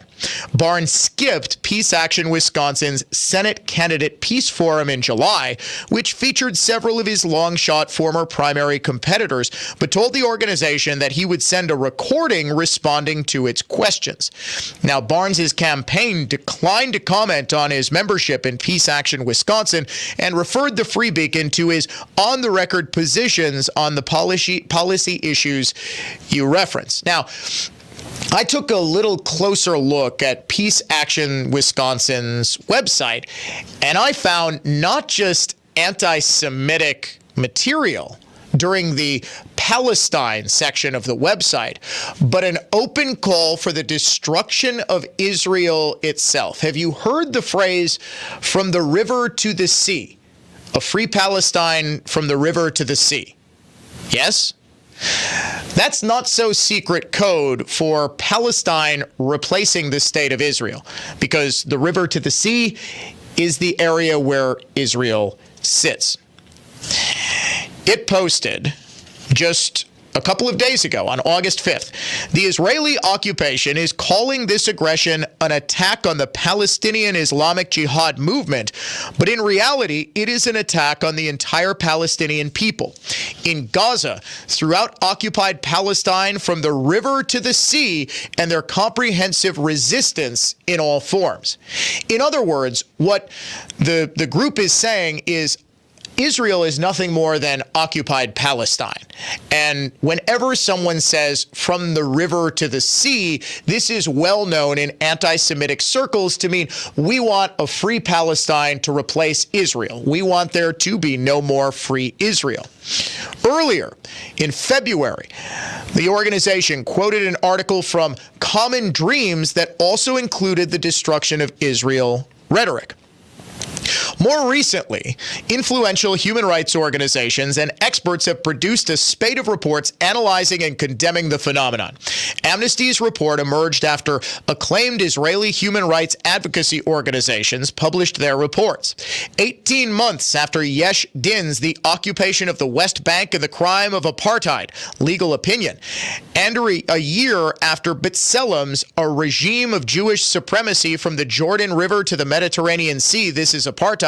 Barnes skipped Peace Action Wisconsin's Senate Candidate Peace Forum in July, which featured several of his long-shot former primary competitors, but told the organization that he would send a recording responding to its questions. Now, Barnes' campaign declined to comment on his membership in Peace Action Wisconsin and referred the Free Beacon to his on-the-record positions on the policy issues you reference. Now, I took a little closer look at Peace Action Wisconsin's website, and I found not just anti-Semitic material during the Palestine section of the website, but an open call for the destruction of Israel itself. Have you heard the phrase, "from the river to the sea"? A free Palestine from the river to the sea. Yes? That's not so secret code for Palestine replacing the state of Israel, because the river to the sea is the area where Israel sits. It posted just a couple of days ago, on August 5th, the Israeli occupation is calling this aggression an attack on the Palestinian Islamic Jihad movement, but in reality, it is an attack on the entire Palestinian people. In Gaza, throughout occupied Palestine, from the river to the sea, and their comprehensive resistance in all forms. In other words, what the group is saying is, Israel is nothing more than occupied Palestine. And whenever someone says from the river to the sea, this is well known in anti-Semitic circles to mean we want a free Palestine to replace Israel. We want there to be no more free Israel. Earlier, in February, the organization quoted an article from Common Dreams that also included the destruction of Israel rhetoric. More recently, influential human rights organizations and experts have produced a spate of reports analyzing and condemning the phenomenon. Amnesty's report emerged after acclaimed Israeli human rights advocacy organizations published their reports. 18 months after Yesh Din's The Occupation of the West Bank and the Crime of Apartheid, Legal Opinion, and a year after B'Tselem's A Regime of Jewish Supremacy from the Jordan River to the Mediterranean Sea, This is Apartheid,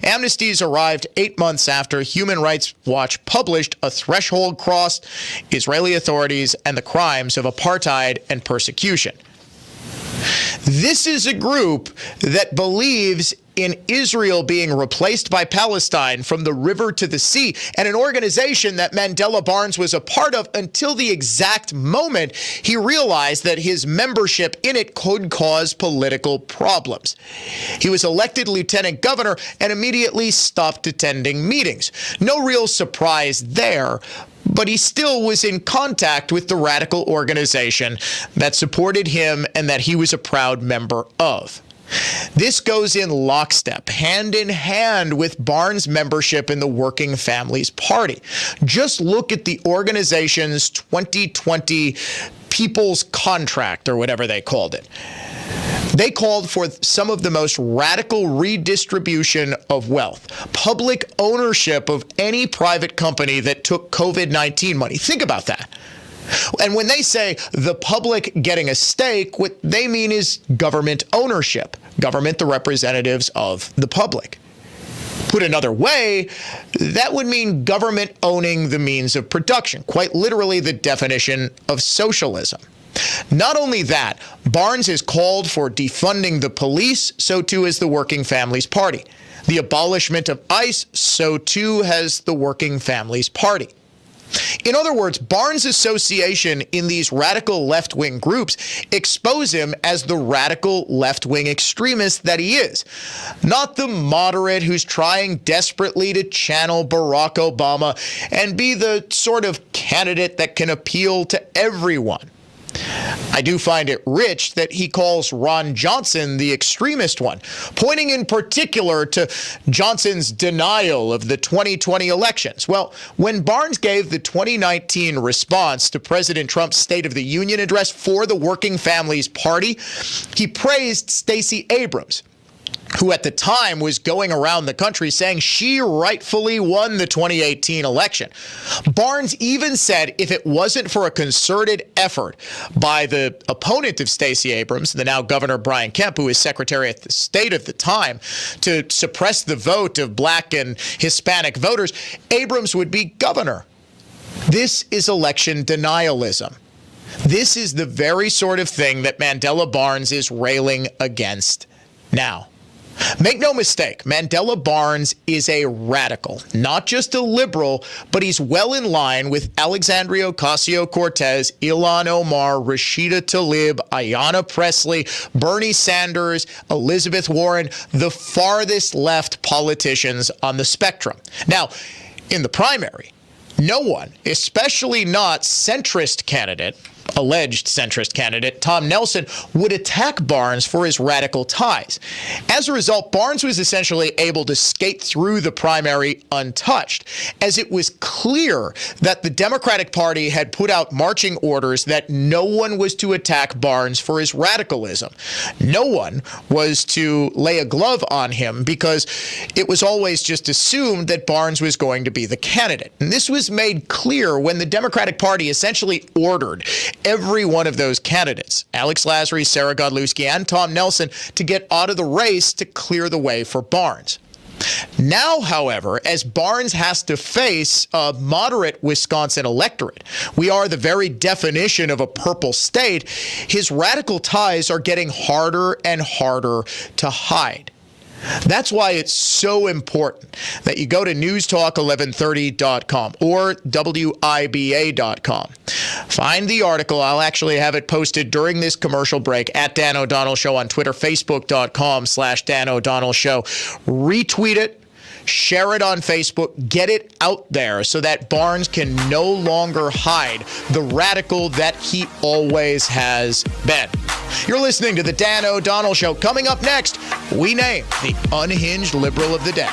Amnesty's arrived 8 months after Human Rights Watch published A Threshold Crossed, Israeli Authorities and the Crimes of Apartheid and Persecution. This is a group that believes in Israel being replaced by Palestine from the river to the sea, and an organization that Mandela Barnes was a part of until the exact moment he realized that his membership in it could cause political problems. He was elected lieutenant governor and immediately stopped attending meetings. No real surprise there, but he still was in contact with the radical organization that supported him and that he was a proud member of. This goes in lockstep, hand in hand with Barnes' membership in the Working Families Party. Just look at the organization's 2020 People's Contract, or whatever they called it. They called for some of the most radical redistribution of wealth, public ownership of any private company that took COVID-19 money. Think about that. And when they say the public getting a stake, what they mean is government ownership, government, the representatives of the public. Put another way, that would mean government owning the means of production, quite literally the definition of socialism. Not only that, Barnes has called for defunding the police, so too has the Working Families Party. The abolishment of ICE, so too has the Working Families Party. In other words, Barnes' association in these radical left-wing groups expose him as the radical left-wing extremist that he is, not the moderate who's trying desperately to channel Barack Obama and be the sort of candidate that can appeal to everyone. I do find it rich that he calls Ron Johnson the extremist one, pointing in particular to Johnson's denial of the 2020 elections. Well, when Barnes gave the 2019 response to President Trump's State of the Union address for the Working Families Party, he praised Stacey Abrams, who at the time was going around the country saying she rightfully won the 2018 election. Barnes even said if it wasn't for a concerted effort by the opponent of Stacey Abrams, the now Governor Brian Kemp, who was Secretary of State at the time, to suppress the vote of black and Hispanic voters, Abrams would be governor. This is election denialism. This is the very sort of thing that Mandela Barnes is railing against now. Make no mistake, Mandela Barnes is a radical, not just a liberal, but he's well in line with Alexandria Ocasio-Cortez, Ilhan Omar, Rashida Tlaib, Ayanna Pressley, Bernie Sanders, Elizabeth Warren, the farthest left politicians on the spectrum. Now, in the primary, no one, especially not alleged centrist candidate Tom Nelson, would attack Barnes for his radical ties. As a result, Barnes was essentially able to skate through the primary untouched, as it was clear that the Democratic Party had put out marching orders that no one was to attack Barnes for his radicalism. No one was to lay a glove on him because it was always just assumed that Barnes was going to be the candidate. And this was made clear when the Democratic Party essentially ordered every one of those candidates, Alex Lasry, Sarah Godlewski, and Tom Nelson, to get out of the race to clear the way for Barnes. Now, however, as Barnes has to face a moderate Wisconsin electorate, we are the very definition of a purple state, his radical ties are getting harder and harder to hide. That's why it's so important that you go to newstalk1130.com or WIBA.com. Find the article. I'll actually have it posted during this commercial break at Dan O'Donnell Show on Twitter, Facebook.com/Dan O'Donnell Show. Retweet it. Share it on Facebook. Get it out there so that Barnes can no longer hide the radical that he always has been. You're listening to the Dan O'Donnell Show. Coming up next, we name the unhinged liberal of the day.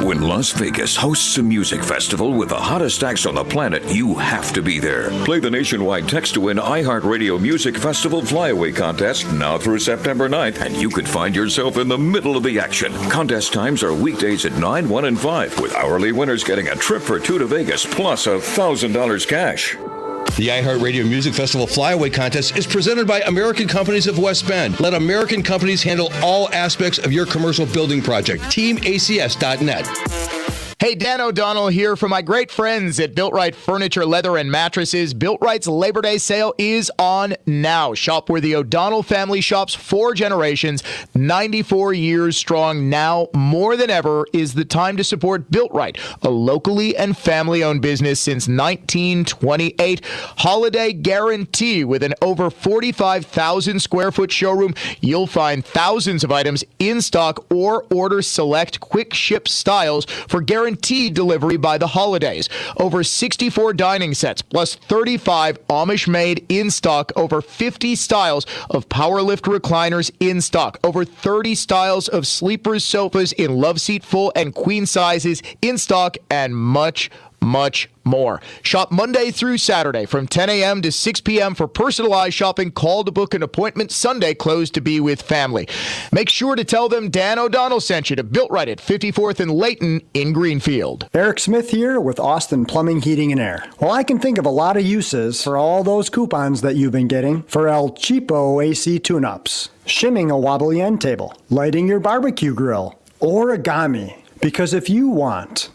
When Las Vegas hosts a music festival with the hottest acts on the planet, you have to be there. Play the nationwide text-to-win iHeartRadio Music Festival Flyaway Contest now through September 9th, and you could find yourself in the middle of the action. Contest times are weekdays at 9, 1, and 5, with hourly winners getting a trip for 2 to Vegas plus $1,000 cash. The iHeartRadio Music Festival Flyaway Contest is presented by American Companies of West Bend. Let American Companies handle all aspects of your commercial building project. TeamACS.net. Hey, Dan O'Donnell here for my great friends at Built Right Furniture, Leather, and Mattresses. Built Right's Labor Day sale is on now. Shop where the O'Donnell family shops 4 generations, 94 years strong. Now, more than ever, is the time to support Built Right, a locally and family-owned business since 1928. Holiday guarantee with an over 45,000 square foot showroom. You'll find thousands of items in stock or order select quick ship styles for guaranteed delivery by the holidays. Over 64 dining sets plus 35 Amish-made in stock. Over 50 styles of power lift recliners in stock. Over 30 styles of sleepers sofas in love seat full and queen sizes in stock, and much much more. Shop Monday through Saturday from 10 a.m. to 6 p.m. for personalized shopping. Call to book an appointment. Sunday closed to be with family. Make sure to tell them Dan O'Donnell sent you to Built Right at 54th and Layton in Greenfield. Eric Smith here with Austin Plumbing, Heating, and Air. Well, I can think of a lot of uses for all those coupons that you've been getting for El Cheapo AC tune-ups, shimming a wobbly end table, lighting your barbecue grill, origami. Because if you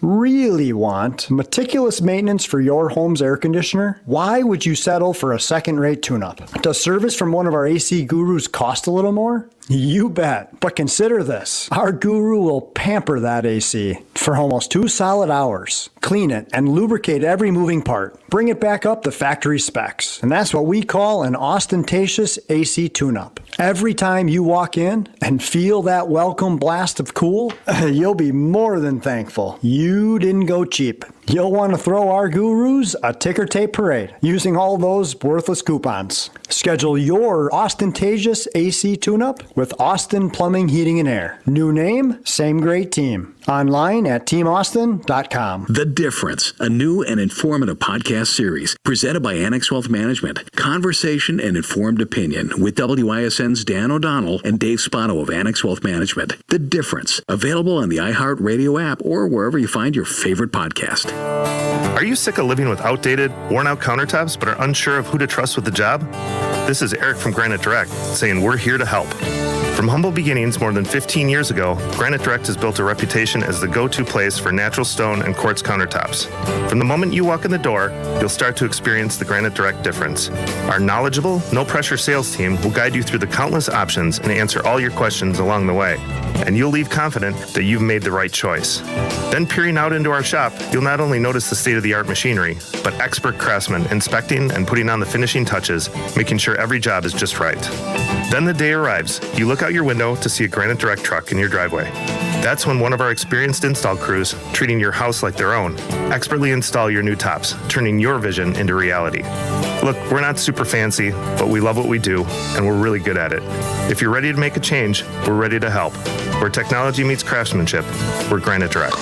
really want, meticulous maintenance for your home's air conditioner, why would you settle for a second-rate tune-up? Does service from one of our AC gurus cost a little more? You bet. But consider this. Our guru will pamper that AC for almost 2 solid hours. Clean it and lubricate every moving part. Bring it back up to factory specs. And that's what we call an ostentatious AC tune-up. Every time you walk in and feel that welcome blast of cool, you'll be more than thankful you didn't go cheap. You'll want to throw our gurus a ticker tape parade using all those worthless coupons. Schedule your ostentatious AC tune-up with Austin Plumbing, Heating, and Air. New name, same great team. Online at teamaustin.com. The Difference, a new and informative podcast series presented by Annex Wealth Management. Conversation and informed opinion with WISN's Dan O'Donnell and Dave Spano of Annex Wealth Management. The Difference, available on the iHeartRadio app or wherever you find your favorite podcast. Are you sick of living with outdated, worn-out countertops but are unsure of who to trust with the job? This is Eric from Granite Direct saying we're here to help. From humble beginnings more than 15 years ago, Granite Direct has built a reputation as the go-to place for natural stone and quartz countertops. From the moment you walk in the door, you'll start to experience the Granite Direct difference. Our knowledgeable, no-pressure sales team will guide you through the countless options and answer all your questions along the way. And you'll leave confident that you've made the right choice. Then peering out into our shop, you'll not only notice the state-of-the-art machinery, but expert craftsmen inspecting and putting on the finishing touches, making sure every job is just right. Then the day arrives. You look out your window to see a Granite Direct truck in your driveway. That's when one of our experienced install crews, treating your house like their own, expertly install your new tops, turning your vision into reality. Look, we're not super fancy, but we love what we do, and we're really good at it. If you're ready to make a change, we're ready to help. Where technology meets craftsmanship, we're Granite Direct.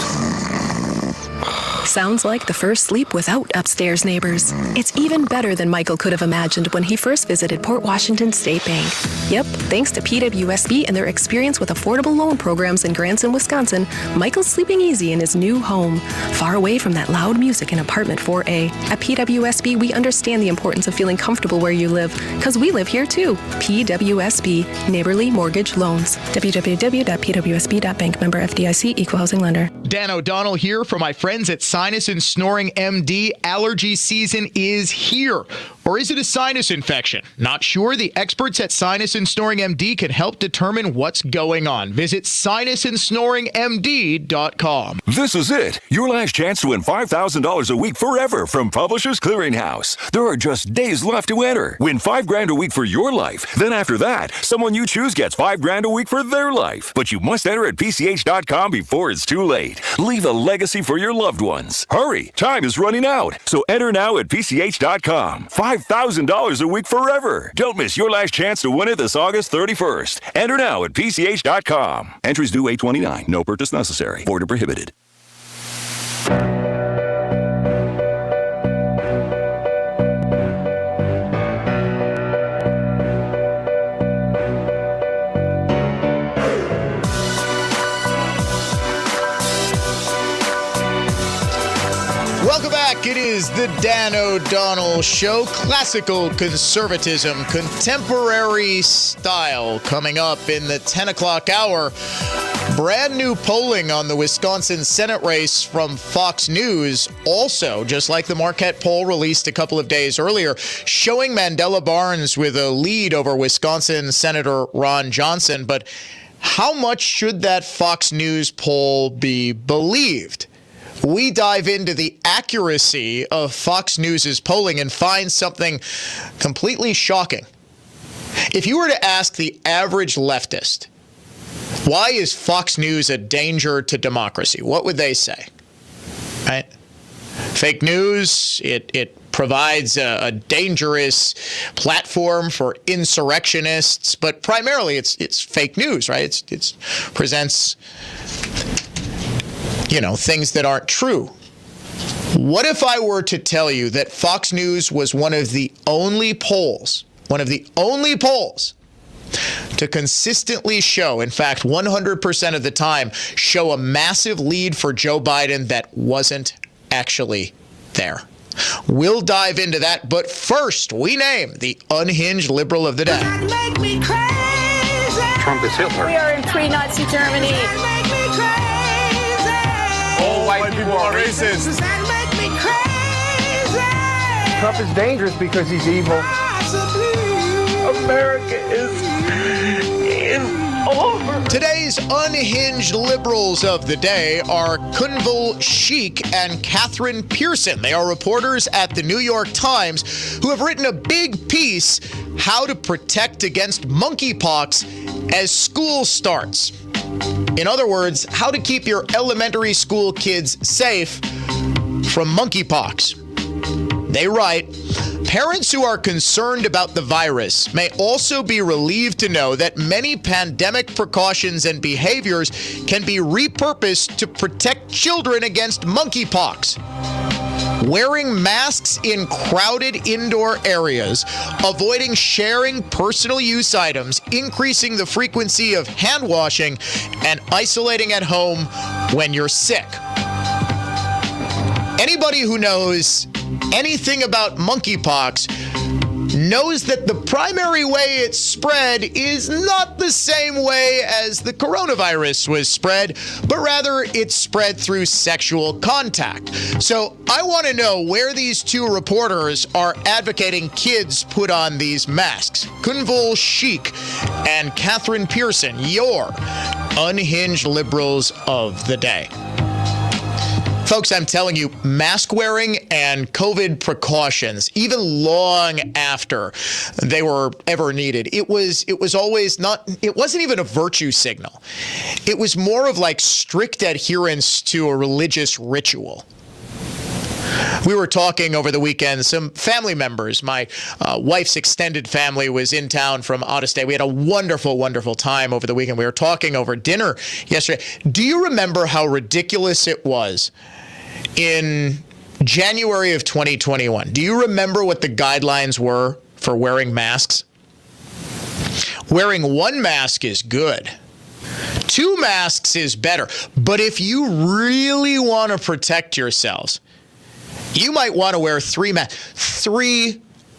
Sounds like the first sleep without upstairs neighbors. It's even better than Michael could have imagined when he first visited Port Washington State Bank. Yep, thanks to PWSB and their experience with affordable loan programs in Granson, Wisconsin, Michael's sleeping easy in his new home, far away from that loud music in apartment 4A. At PWSB, we understand the importance of feeling comfortable where you live, because we live here too. PWSB, Neighborly Mortgage Loans. www.pwsb.bank, member FDIC, equal housing lender. Dan O'Donnell here for my friends at Sinus and Snoring MD. Allergy season is here. Or is it a sinus infection? Not sure? The experts at Sinus and Snoring MD can help determine what's going on. Visit sinusandsnoringmd.com. This is it. Your last chance to win $5,000 a week forever from Publishers Clearinghouse. There are just days left to enter. Win $5,000 a week for your life. Then after that, someone you choose gets $5,000 a week for their life. But you must enter at PCH.com before it's too late. Leave a legacy for your loved ones. Hurry, time is running out. So enter now at PCH.com. $5,000 a week forever. Don't miss your last chance to win it this August 31st. Enter now at PCH.com. Entries due 8/29. No purchase necessary. Void or prohibited. Welcome back. It is the Dan O'Donnell Show. Classical conservatism, contemporary style. Coming up in the 10 o'clock hour. Brand new polling on the Wisconsin Senate race from Fox News. Also, just like the Marquette poll released a couple of days earlier, showing Mandela Barnes with a lead over Wisconsin Senator Ron Johnson. But how much should that Fox News poll be believed? We dive into the accuracy of Fox News' polling and find something completely shocking. If you were to ask the average leftist, why is Fox News a danger to democracy? What would they say? Right? Fake news, it provides a dangerous platform for insurrectionists, but primarily it's fake news, right? It presents things that aren't true. What if I were to tell you that Fox News was one of the only polls to consistently show, in fact, 100% of the time, show a massive lead for Joe Biden that wasn't actually there? We'll dive into that, but first, we name the unhinged liberal of the day. Trump is Hitler. We are in pre-Nazi Germany. All white people are racist. Trump is dangerous because he's evil. America is in over. Today's unhinged liberals of the day are Kunval Sheikh and Catherine Pearson. They are reporters at the New York Times who have written a big piece, How to Protect Against Monkeypox as School Starts. In other words, how to keep your elementary school kids safe from monkeypox. They write, parents who are concerned about the virus may also be relieved to know that many pandemic precautions and behaviors can be repurposed to protect children against monkeypox. Wearing masks in crowded indoor areas, avoiding sharing personal use items, increasing the frequency of hand washing, and isolating at home when you're sick. Anybody who knows anything about monkeypox knows that the primary way it's spread is not the same way as the coronavirus was spread, but rather it's spread through sexual contact. So I want to know where these two reporters are advocating kids put on these masks. Kunval Sheikh and Catherine Pearson, your unhinged liberals of the day. Folks, I'm telling you, mask wearing and COVID precautions, even long after they were ever needed, it wasn't even a virtue signal. It was more of like strict adherence to a religious ritual. We were talking over the weekend, some family members, my wife's extended family was in town from out of state. We had a wonderful, wonderful time over the weekend. We were talking over dinner yesterday. Do you remember how ridiculous it was in January of 2021? Do you remember what the guidelines were for wearing masks? Wearing one mask is good. 2 masks is better. But if you really want to protect yourselves, you might want to wear 3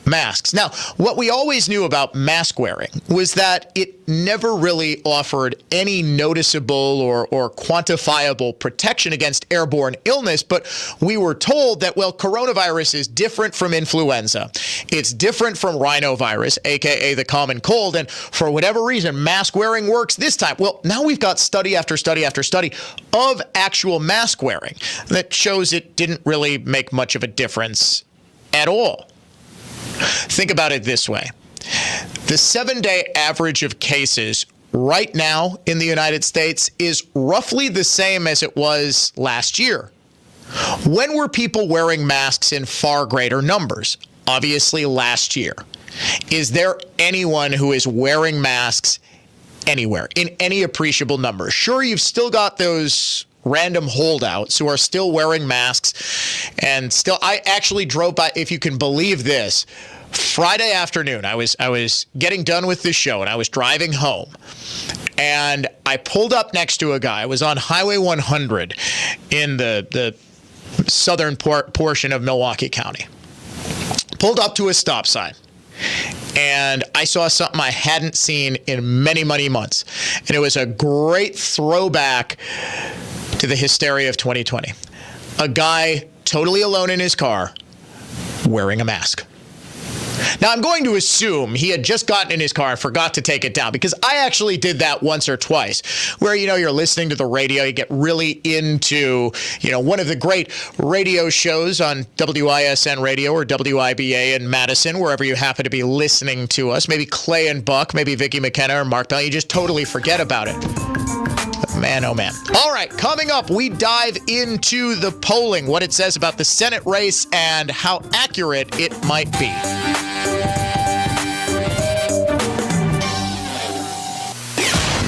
masks. Now, what we always knew about mask wearing was that it never really offered any noticeable or quantifiable protection against airborne illness, but we were told that, well, coronavirus is different from influenza. It's different from rhinovirus, aka the common cold, and for whatever reason, mask wearing works this time. Well, now we've got study after study after study of actual mask wearing that shows it didn't really make much of a difference at all. Think about it this way. The 7-day average of cases right now in the United States is roughly the same as it was last year. When were people wearing masks in far greater numbers? Obviously last year. Is there anyone who is wearing masks anywhere in any appreciable number? Sure, you've still got those random holdouts who are still wearing masks, and still, I actually drove by, if you can believe this, Friday afternoon, I was getting done with the show and I was driving home, and I pulled up next to a guy. I was on Highway 100 in the southern portion of Milwaukee County. Pulled up to a stop sign, and I saw something I hadn't seen in many, many months, and it was a great throwback to the hysteria of 2020. A guy totally alone in his car wearing a mask. Now, I'm going to assume he had just gotten in his car and forgot to take it down, because I actually did that once or twice, where, you're listening to the radio, you get really into, one of the great radio shows on WISN Radio or WIBA in Madison, wherever you happen to be listening to us, maybe Clay and Buck, maybe Vicki McKenna or Mark Bell, you just totally forget about it. Man, oh man. All right, coming up, we dive into the polling, what it says about the Senate race and how accurate it might be.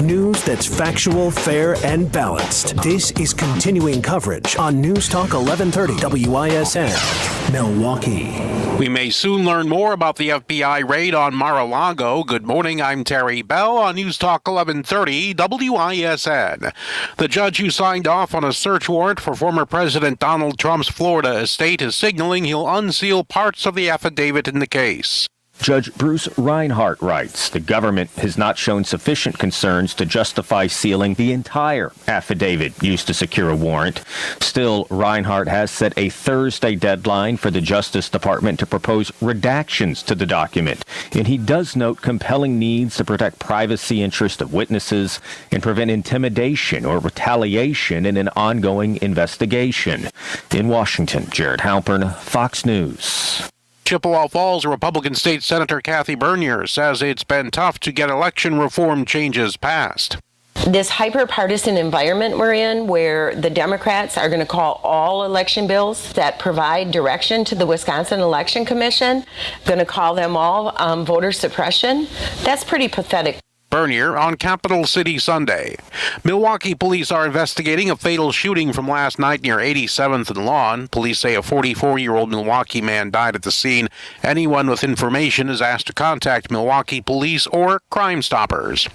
News that's factual, fair, and balanced. This is continuing coverage on News Talk 1130 WISN, Milwaukee. We may soon learn more about the FBI raid on Mar-a-Lago. Good morning, I'm Terry Bell on News Talk 1130 WISN. The judge who signed off on a search warrant for former President Donald Trump's Florida estate is signaling he'll unseal parts of the affidavit in the case. Judge Bruce Reinhart writes, the government has not shown sufficient concerns to justify sealing the entire affidavit used to secure a warrant. Still, Reinhart has set a Thursday deadline for the Justice Department to propose redactions to the document, and he does note compelling needs to protect privacy interests of witnesses and prevent intimidation or retaliation in an ongoing investigation. In Washington, Jared Halpern, Fox News. Chippewa Falls Republican State Senator Kathy Bernier says it's been tough to get election reform changes passed. This hyper-partisan environment we're in, where the Democrats are going to call all election bills that provide direction to the Wisconsin Election Commission, going to call them all voter suppression, that's pretty pathetic. Bernier on Capital City Sunday. Milwaukee police are investigating a fatal shooting from last night near 87th and Lawn. Police say a 44-year-old Milwaukee man died at the scene. Anyone with information is asked to contact Milwaukee police or Crime Stoppers.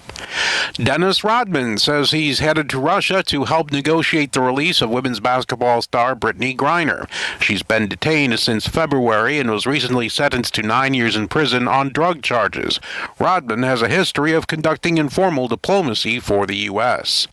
Dennis Rodman says he's headed to Russia to help negotiate the release of women's basketball star Brittany Griner. She's been detained since February and was recently sentenced to 9 years in prison on drug charges. Rodman has a history of conducting informal diplomacy for the U.S.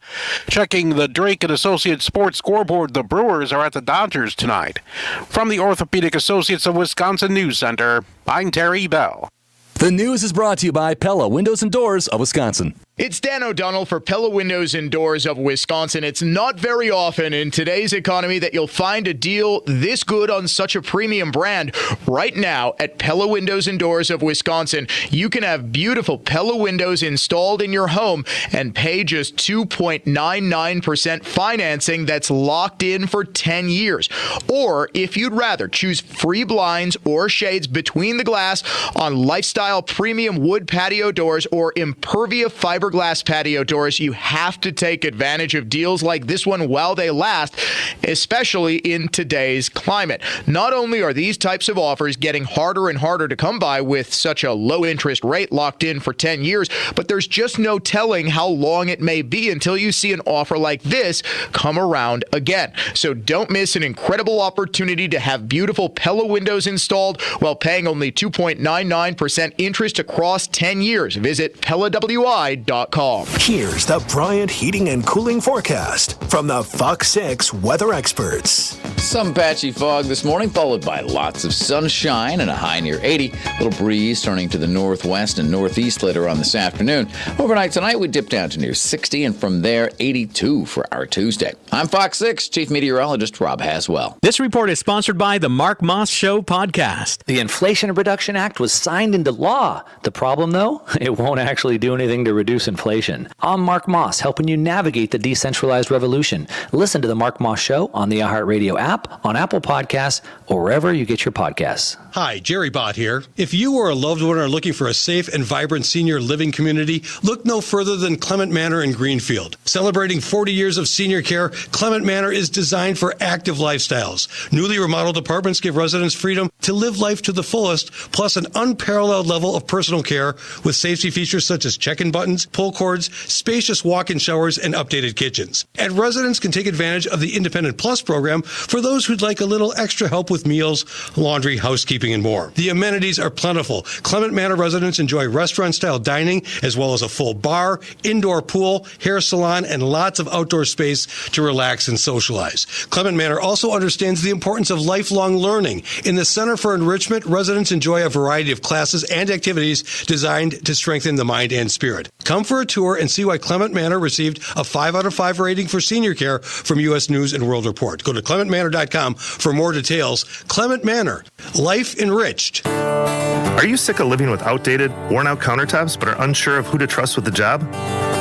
Checking the Drake and Associates Sports scoreboard, the Brewers are at the Dodgers tonight. From the Orthopedic Associates of Wisconsin News Center, I'm Terry Bell. The news is brought to you by Pella Windows and Doors of Wisconsin. It's Dan O'Donnell for Pella Windows and Doors of Wisconsin. It's not very often in today's economy that you'll find a deal this good on such a premium brand. Right now at Pella Windows and Doors of Wisconsin, you can have beautiful Pella windows installed in your home and pay just 2.99% financing that's locked in for 10 years. Or if you'd rather, choose free blinds or shades between the glass on lifestyle premium wood patio doors or Impervia fiberglass patio doors. You have to take advantage of deals like this one while they last, especially in today's climate. Not only are these types of offers getting harder and harder to come by with such a low interest rate locked in for 10 years, but there's just no telling how long it may be until you see an offer like this come around again. So don't miss an incredible opportunity to have beautiful Pella windows installed while paying only 2.99% interest across 10 years. Visit PellaWI.com. Here's the Bryant Heating and Cooling forecast from the Fox 6 weather experts. Some patchy fog this morning, followed by lots of sunshine and a high near 80. Little breeze turning to the northwest and northeast later on this afternoon. Overnight tonight, we dip down to near 60, and from there, 82 for our Tuesday. I'm Fox 6 Chief Meteorologist Rob Haswell. This report is sponsored by the Mark Moss Show podcast. The Inflation Reduction Act was signed into law. The problem, though, it won't actually do anything to reduce inflation. I'm Mark Moss, helping you navigate the decentralized revolution. Listen to the Mark Moss Show on the iHeartRadio app, on Apple Podcasts, or wherever you get your podcasts. Hi, Jerry Bott here. If you or a loved one are looking for a safe and vibrant senior living community, look no further than Clement Manor in Greenfield. Celebrating 40 years of senior care, Clement Manor is designed for active lifestyles. Newly remodeled apartments give residents freedom to live life to the fullest, plus an unparalleled level of personal care with safety features such as check-in buttons, pull cords, spacious walk-in showers, and updated kitchens. And residents can take advantage of the Independent Plus program for those who'd like a little extra help with meals, laundry, housekeeping, and more. The amenities are plentiful. Clement Manor residents enjoy restaurant-style dining, as well as a full bar, indoor pool, hair salon, and lots of outdoor space to relax and socialize. Clement Manor also understands the importance of lifelong learning. In the Center for Enrichment, residents enjoy a variety of classes and activities designed to strengthen the mind and spirit. Come for a tour and see why Clement Manor received a 5 out of 5 rating for senior care from U.S. News and World Report. Go to ClementManor.com for more details. Clement Manor, life enriched. Are you sick of living with outdated, worn-out countertops but are unsure of who to trust with the job?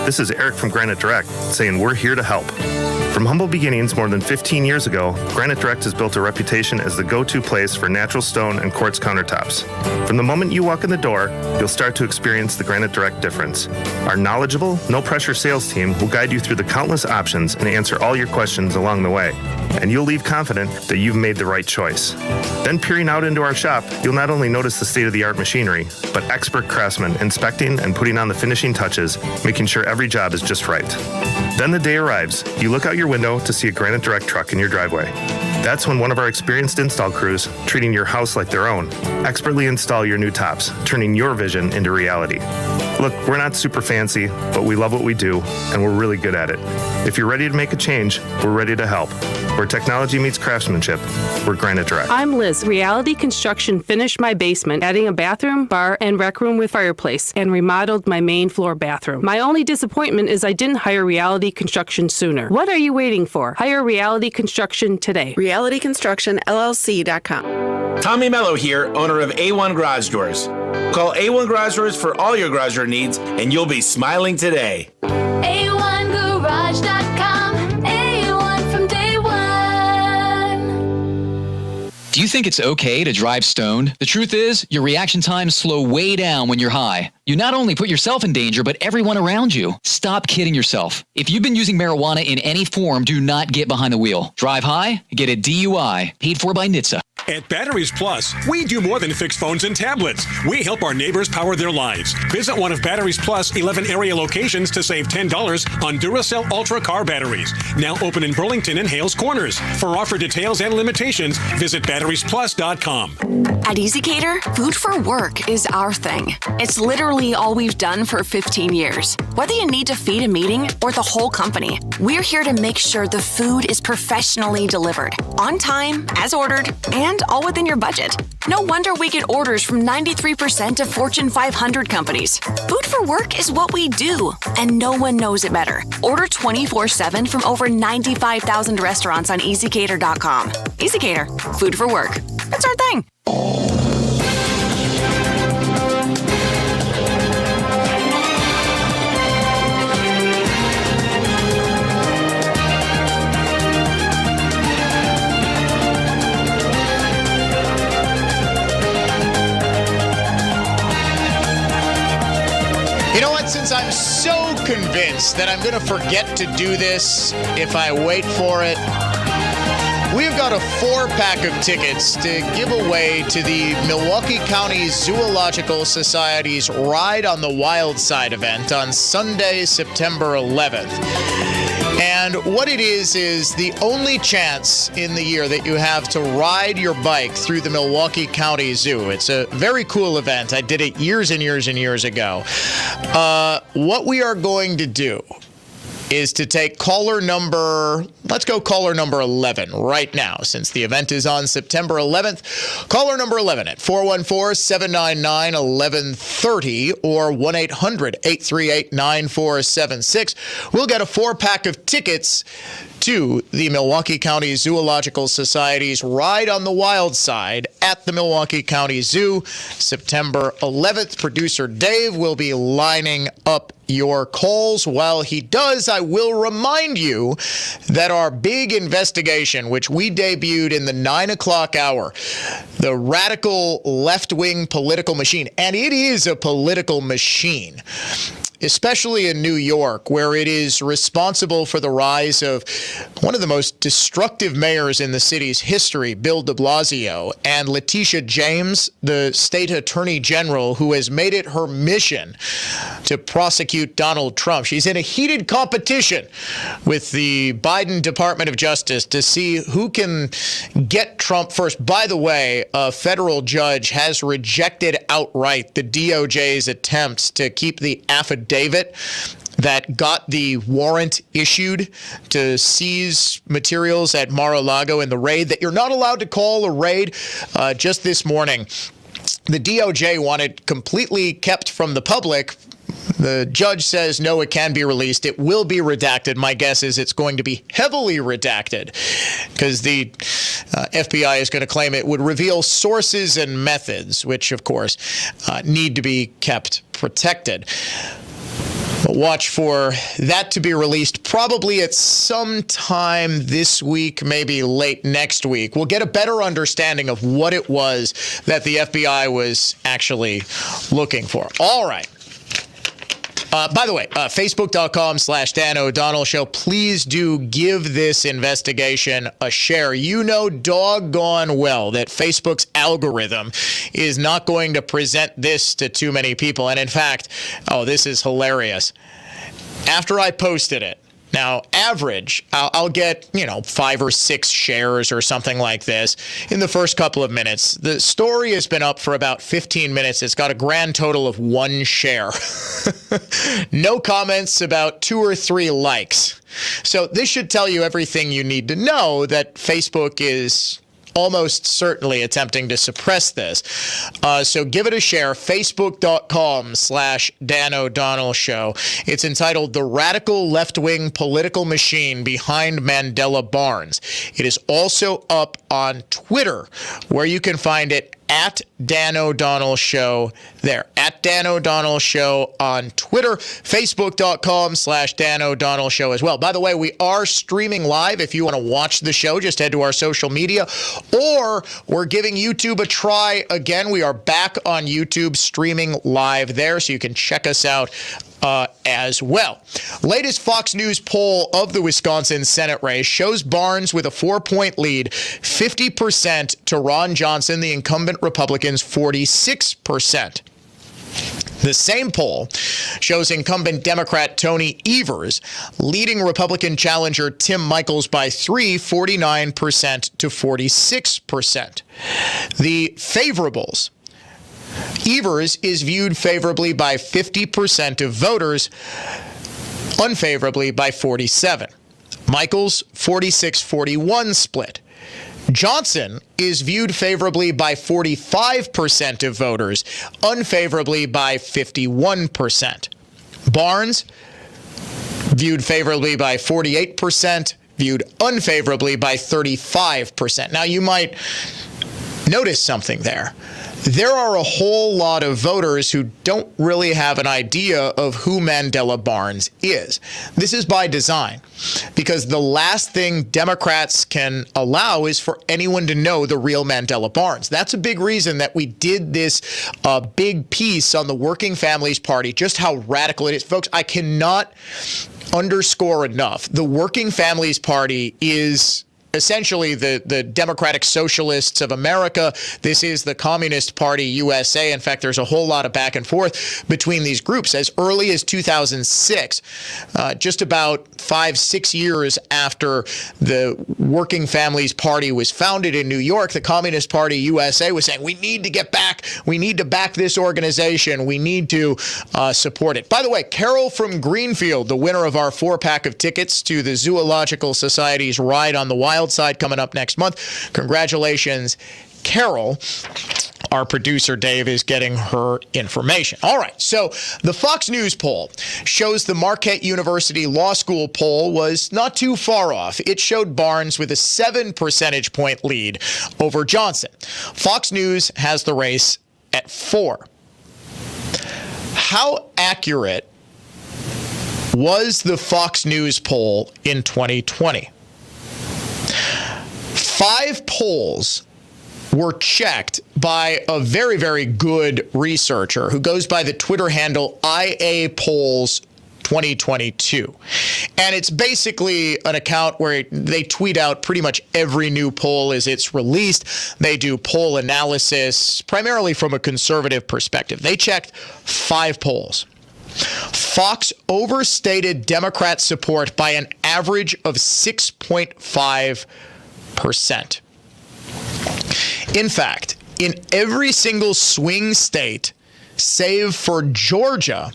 This is Eric from Granite Direct saying we're here to help. From humble beginnings more than 15 years ago, Granite Direct has built a reputation as the go-to place for natural stone and quartz countertops. From the moment you walk in the door, you'll start to experience the Granite Direct difference. Our knowledgeable, no-pressure sales team will guide you through the countless options and answer all your questions along the way. And you'll leave confident that you've made the right choice. Then peering out into our shop, you'll not only notice the state-of-the-art machinery, but expert craftsmen inspecting and putting on the finishing touches, making sure every job is just right. Then the day arrives. You look out your window to see a Granite Direct truck in your driveway. That's when one of our experienced install crews, treating your house like their own, expertly install your new tops, turning your vision into reality. Look, we're not super fancy, but we love what we do, and we're really good at it. If you're ready to make a change, we're ready to help. Where technology meets craftsmanship, we're Granite Direct. I'm Liz. Reality Construction finished my basement, adding a bathroom, bar, and rec room with fireplace, and remodeled my main floor bathroom. My only disappointment is I didn't hire Reality Construction sooner. What are you waiting for? Hire Reality Construction today. RealityConstructionLLC.com. Tommy Mello here, owner of A1 Garage Doors. Call A1 Garage Doors for all your garage door needs, and you'll be smiling today. A1Garage.com. A1 from day one. Do you think it's okay to drive stoned? The truth is, your reaction times slow way down when you're high. You not only put yourself in danger, but everyone around you. Stop kidding yourself. If you've been using marijuana in any form, do not get behind the wheel. Drive high, get a DUI, paid for by NHTSA. At Batteries Plus, we do more than fix phones and tablets. We help our neighbors power their lives. Visit one of Batteries Plus' 11 area locations to save $10 on Duracell Ultra car batteries. Now open in Burlington and Hales Corners. For offer details and limitations, visit batteriesplus.com. At EasyCater, food for work is our thing. It's literally all we've done for 15 years. Whether you need to feed a meeting or the whole company, we're here to make sure the food is professionally delivered, on time, as ordered, and all within your budget. No wonder we get orders from 93% of Fortune 500 companies. Food for work is what we do, and no one knows it better. Order 24/7 from over 95,000 restaurants on EasyCater.com. EasyCater, food for work. That's our thing. You know what? Since I'm so convinced that I'm going to forget to do this if I wait for it, we've got a 4-pack of tickets to give away to the Milwaukee County Zoological Society's Ride on the Wild Side event on Sunday, September 11th. And what it is the only chance in the year that you have to ride your bike through the Milwaukee County Zoo. It's a very cool event. I did it years and years and years ago. What we are going to do is to take caller number 11 right now, since the event is on September 11th. Caller number 11 at 414-799-1130 or 1-800-838-9476. We'll get a 4-pack of tickets to the Milwaukee County Zoological Society's Ride on the Wild Side at the Milwaukee County Zoo, September 11th. Producer Dave will be lining up your calls. While he does, I will remind you that our big investigation, which we debuted in the 9 o'clock hour, the radical left-wing political machine, and it is a political machine, especially in New York, where it is responsible for the rise of one of the most destructive mayors in the city's history, Bill de Blasio, and Letitia James, the state attorney general, who has made it her mission to prosecute Donald Trump. She's in a heated competition with the Biden Department of Justice to see who can get Trump first. By the way, a federal judge has rejected outright the DOJ's attempts to keep the affidavit that got the warrant issued to seize materials at Mar-a-Lago in the raid that you're not allowed to call a raid. Just this morning, the DOJ wanted completely kept from the public. The judge says, no, it can be released. It will be redacted. My guess is it's going to be heavily redacted because the FBI is going to claim it would reveal sources and methods, which, of course, need to be kept protected. Watch for that to be released probably at some time this week, maybe late next week. We'll get a better understanding of what it was that the FBI was actually looking for. All right. By the way, Facebook.com/Dan O'Donnell Show. Please do give this investigation a share. You know doggone well that Facebook's algorithm is not going to present this to too many people. And in fact, this is hilarious. After I posted it, now, average, I'll get, 5 or 6 shares or something like this in the first couple of minutes. The story has been up for about 15 minutes. It's got a grand total of 1 share. No comments, about 2 or 3 likes. So this should tell you everything you need to know that Facebook is almost certainly attempting to suppress this. So give it a share. Facebook.com/Dan O'Donnell Show. It's entitled The Radical Left-Wing Political Machine Behind Mandela Barnes. It is also up on Twitter, where you can find it at Dan O'Donnell Show there. At Dan O'Donnell Show on Twitter. Facebook.com/Dan O'Donnell Show as well. By the way, we are streaming live. If you want to watch the show, just head to our social media. Or we're giving YouTube a try again. We are back on YouTube streaming live there, so you can check us out as well. Latest Fox News poll of the Wisconsin Senate race shows Barnes with a 4-point lead, 50% to Ron Johnson, the incumbent Republican's 46%. The same poll shows incumbent Democrat Tony Evers leading Republican challenger Tim Michels by 49% to 46%. The favorables. Evers is viewed favorably by 50% of voters, unfavorably by 47%. Michels, 46-41 split. Johnson is viewed favorably by 45% of voters, unfavorably by 51%. Barnes, viewed favorably by 48%, viewed unfavorably by 35%. Now, you might notice something there. There are a whole lot of voters who don't really have an idea of who Mandela Barnes is. This is by design, because the last thing Democrats can allow is for anyone to know the real Mandela Barnes. That's a big reason that we did this big piece on the Working Families Party, just how radical it is. Folks, I cannot underscore enough. The Working Families Party is essentially the Democratic Socialists of America. This is the Communist Party USA. In fact, there's a whole lot of back and forth between these groups. As early as 2006, just about 5-6 years after the Working Families Party was founded in New York, the Communist Party USA was saying, we need to get back, we need to back this organization, we need to support it. By the way, Carol from Greenfield, the winner of our 4-pack of tickets to the Zoological Society's Ride on the Wild Side coming up next month. Congratulations, Carol. Our producer, Dave, is getting her information. All right, so the Fox News poll shows the Marquette University Law School poll was not too far off. It showed Barnes with a 7 percentage point lead over Johnson. Fox News has the race at 4. How accurate was the Fox News poll in 2020? 5 polls were checked by a very, very good researcher who goes by the Twitter handle IA Polls 2022. And it's basically an account where they tweet out pretty much every new poll as it's released. They do poll analysis, primarily from a conservative perspective. They checked 5 polls. Fox overstated Democrat support by an average of 6.5%. In fact, in every single swing state, save for Georgia,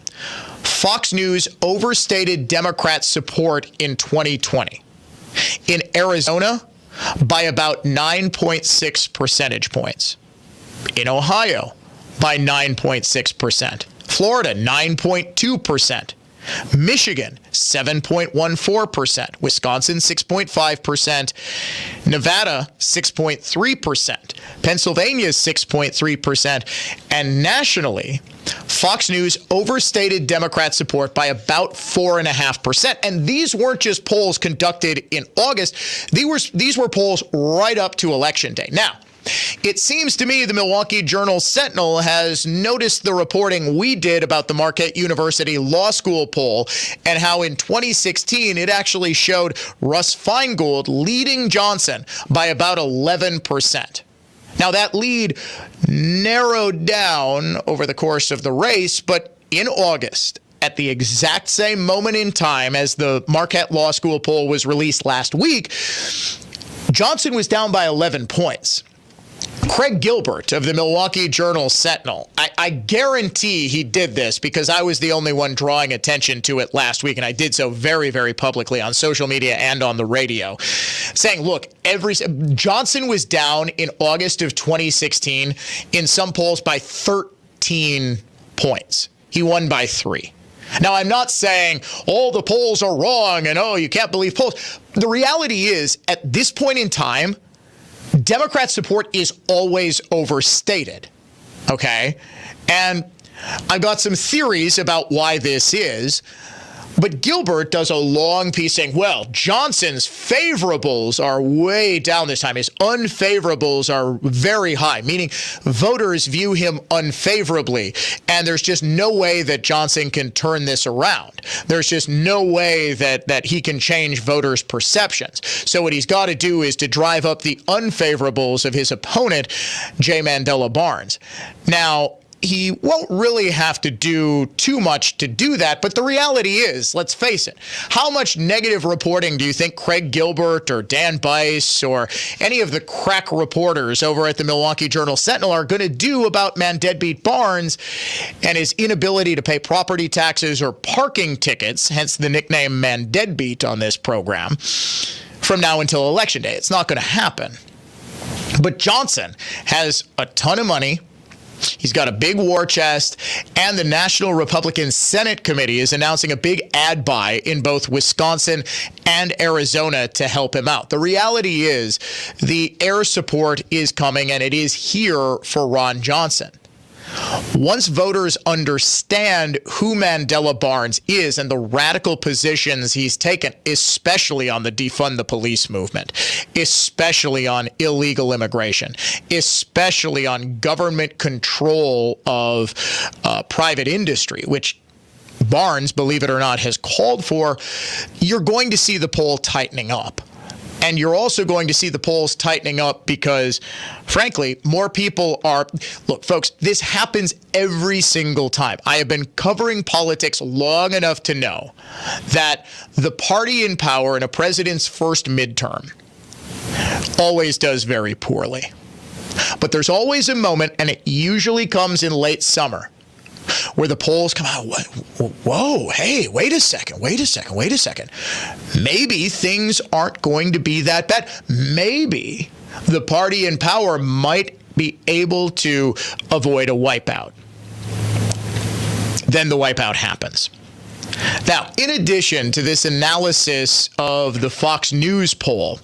Fox News overstated Democrat support in 2020. In Arizona, by about 9.6 percentage points. In Ohio, by 9.6%. Florida, 9.2%. Michigan, 7.14%. Wisconsin, 6.5%. Nevada, 6.3%. Pennsylvania, 6.3%. And nationally, Fox News overstated Democrat support by about 4.5%. And these weren't just polls conducted in August. These were polls right up to Election Day. Now, it seems to me the Milwaukee Journal-Sentinel has noticed the reporting we did about the Marquette University Law School poll and how in 2016 it actually showed Russ Feingold leading Johnson by about 11%. Now that lead narrowed down over the course of the race, but in August, at the exact same moment in time as the Marquette Law School poll was released last week, Johnson was down by 11 points. Craig Gilbert of the Milwaukee Journal-Sentinel, I guarantee he did this because I was the only one drawing attention to it last week, and I did so very, very publicly on social media and on the radio, saying, look, Johnson was down in August of 2016 in some polls by 13 points. He won by 3. Now, I'm not saying all the polls are wrong and, you can't believe polls. The reality is, at this point in time, Democrat support is always overstated, okay? And I've got some theories about why this is, but Gilbert does a long piece saying, well, Johnson's favorables are way down this time. His unfavorables are very high, meaning voters view him unfavorably, and there's just no way that Johnson can turn this around. There's just no way that he can change voters' perceptions. So what he's got to do is to drive up the unfavorables of his opponent, J. Mandela Barnes. Now, he won't really have to do too much to do that, but the reality is, let's face it, how much negative reporting do you think Craig Gilbert or Dan Bice or any of the crack reporters over at the Milwaukee Journal-Sentinel are going to do about Man-Deadbeat Barnes and his inability to pay property taxes or parking tickets, hence the nickname Man-Deadbeat on this program, from now until Election Day? It's not going to happen. But Johnson has a ton of money. He's got a big war chest, and the National Republican Senate Committee is announcing a big ad buy in both Wisconsin and Arizona to help him out. The reality is the air support is coming, and it is here for Ron Johnson. Once voters understand who Mandela Barnes is and the radical positions he's taken, especially on the defund the police movement, especially on illegal immigration, especially on government control of private industry, which Barnes, believe it or not, has called for, you're going to see the poll tightening up. And you're also going to see the polls tightening up because, frankly, more people are... Look, folks, this happens every single time. I have been covering politics long enough to know that the party in power in a president's first midterm always does very poorly. But there's always a moment, and it usually comes in late summer, where the polls come out, whoa, hey, wait a second. Maybe things aren't going to be that bad. Maybe the party in power might be able to avoid a wipeout. Then the wipeout happens. Now, in addition to this analysis of the Fox News poll,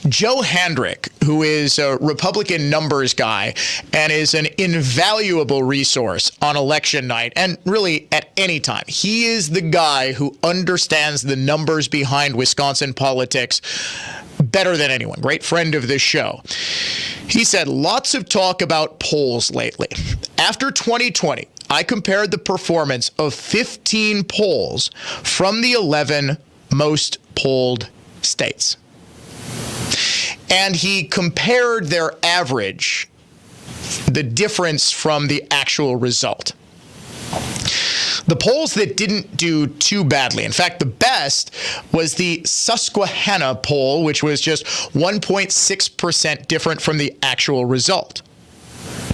Joe Handrick, who is a Republican numbers guy and is an invaluable resource on election night and really at any time, he is the guy who understands the numbers behind Wisconsin politics better than anyone. Great friend of this show. He said, lots of talk about polls lately. After 2020, I compared the performance of 15 polls from the 11 most polled states. And he compared their average, the difference from the actual result. The polls that didn't do too badly, in fact, the best was the Susquehanna poll, which was just 1.6% different from the actual result.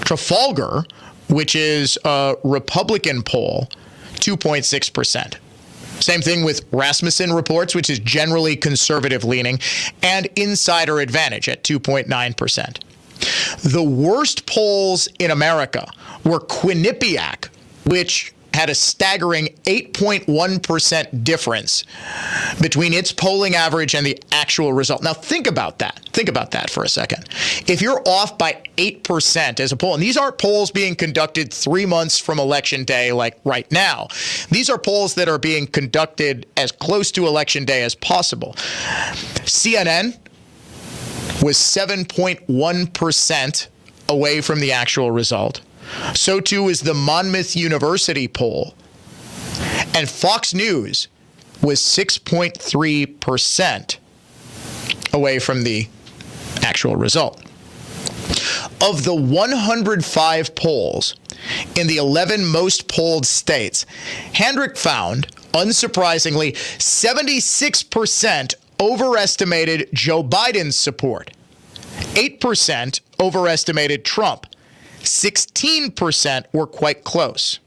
Trafalgar, which is a Republican poll, 2.6%. Same thing with Rasmussen Reports, which is generally conservative leaning, and Insider Advantage at 2.9%. The worst polls in America were Quinnipiac, which had a staggering 8.1% difference between its polling average and the actual result. Now, think about that. Think about that for a second. If you're off by 8% as a poll, and these aren't polls being conducted 3 months from Election Day like right now. These are polls that are being conducted as close to Election Day as possible. CNN was 7.1% away from the actual result. So too is the Monmouth University poll. And Fox News was 6.3% away from the actual result. Of the 105 polls in the 11 most polled states, Handrick found, unsurprisingly, 76% overestimated Joe Biden's support. 8% overestimated Trump. 16% were quite close.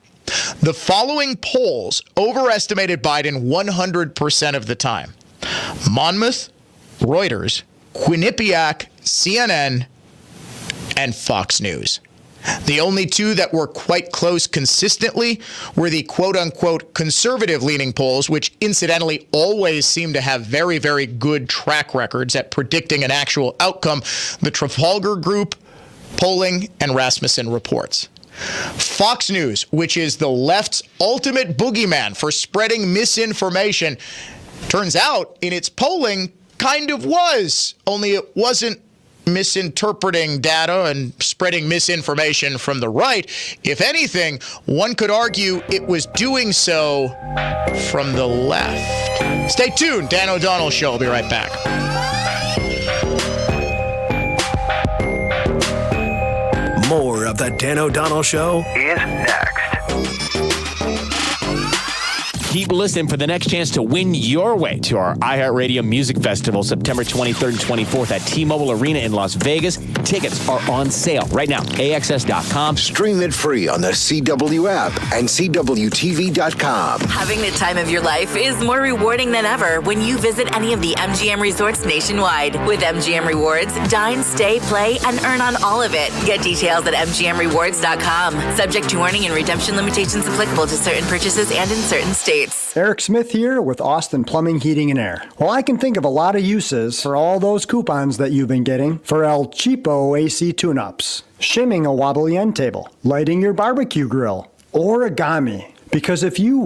The following polls overestimated Biden 100% of the time: Monmouth, Reuters, Quinnipiac, CNN, and Fox News. The only two that were quite close consistently were the quote-unquote conservative-leaning polls, which incidentally always seem to have very, very good track records at predicting an actual outcome: the Trafalgar Group polling and Rasmussen reports. Fox News, which is the left's ultimate boogeyman for spreading misinformation, turns out in its polling kind of was, only it wasn't misinterpreting data and spreading misinformation from the right. If anything, one could argue it was doing so from the left. Stay tuned. Dan O'Donnell Show. I'll be right back. More of the Dan O'Donnell Show is next. Keep listening for the next chance to win your way to our iHeartRadio Music Festival, September 23rd and 24th at T-Mobile Arena in Las Vegas. Tickets are on sale right now. AXS.com. Stream it free on the CW app and CWTV.com. Having the time of your life is more rewarding than ever when you visit any of the MGM resorts nationwide. With MGM Rewards, dine, stay, play, and earn on all of it. Get details at MGMRewards.com. Subject to earning and redemption limitations applicable to certain purchases and in certain states. Eric Smith here with Austin Plumbing, Heating, and Air. Well, I can think of a lot of uses for all those coupons that you've been getting for El Cheapo AC tune-ups, shimming a wobbly end table, lighting your barbecue grill, origami. Because if you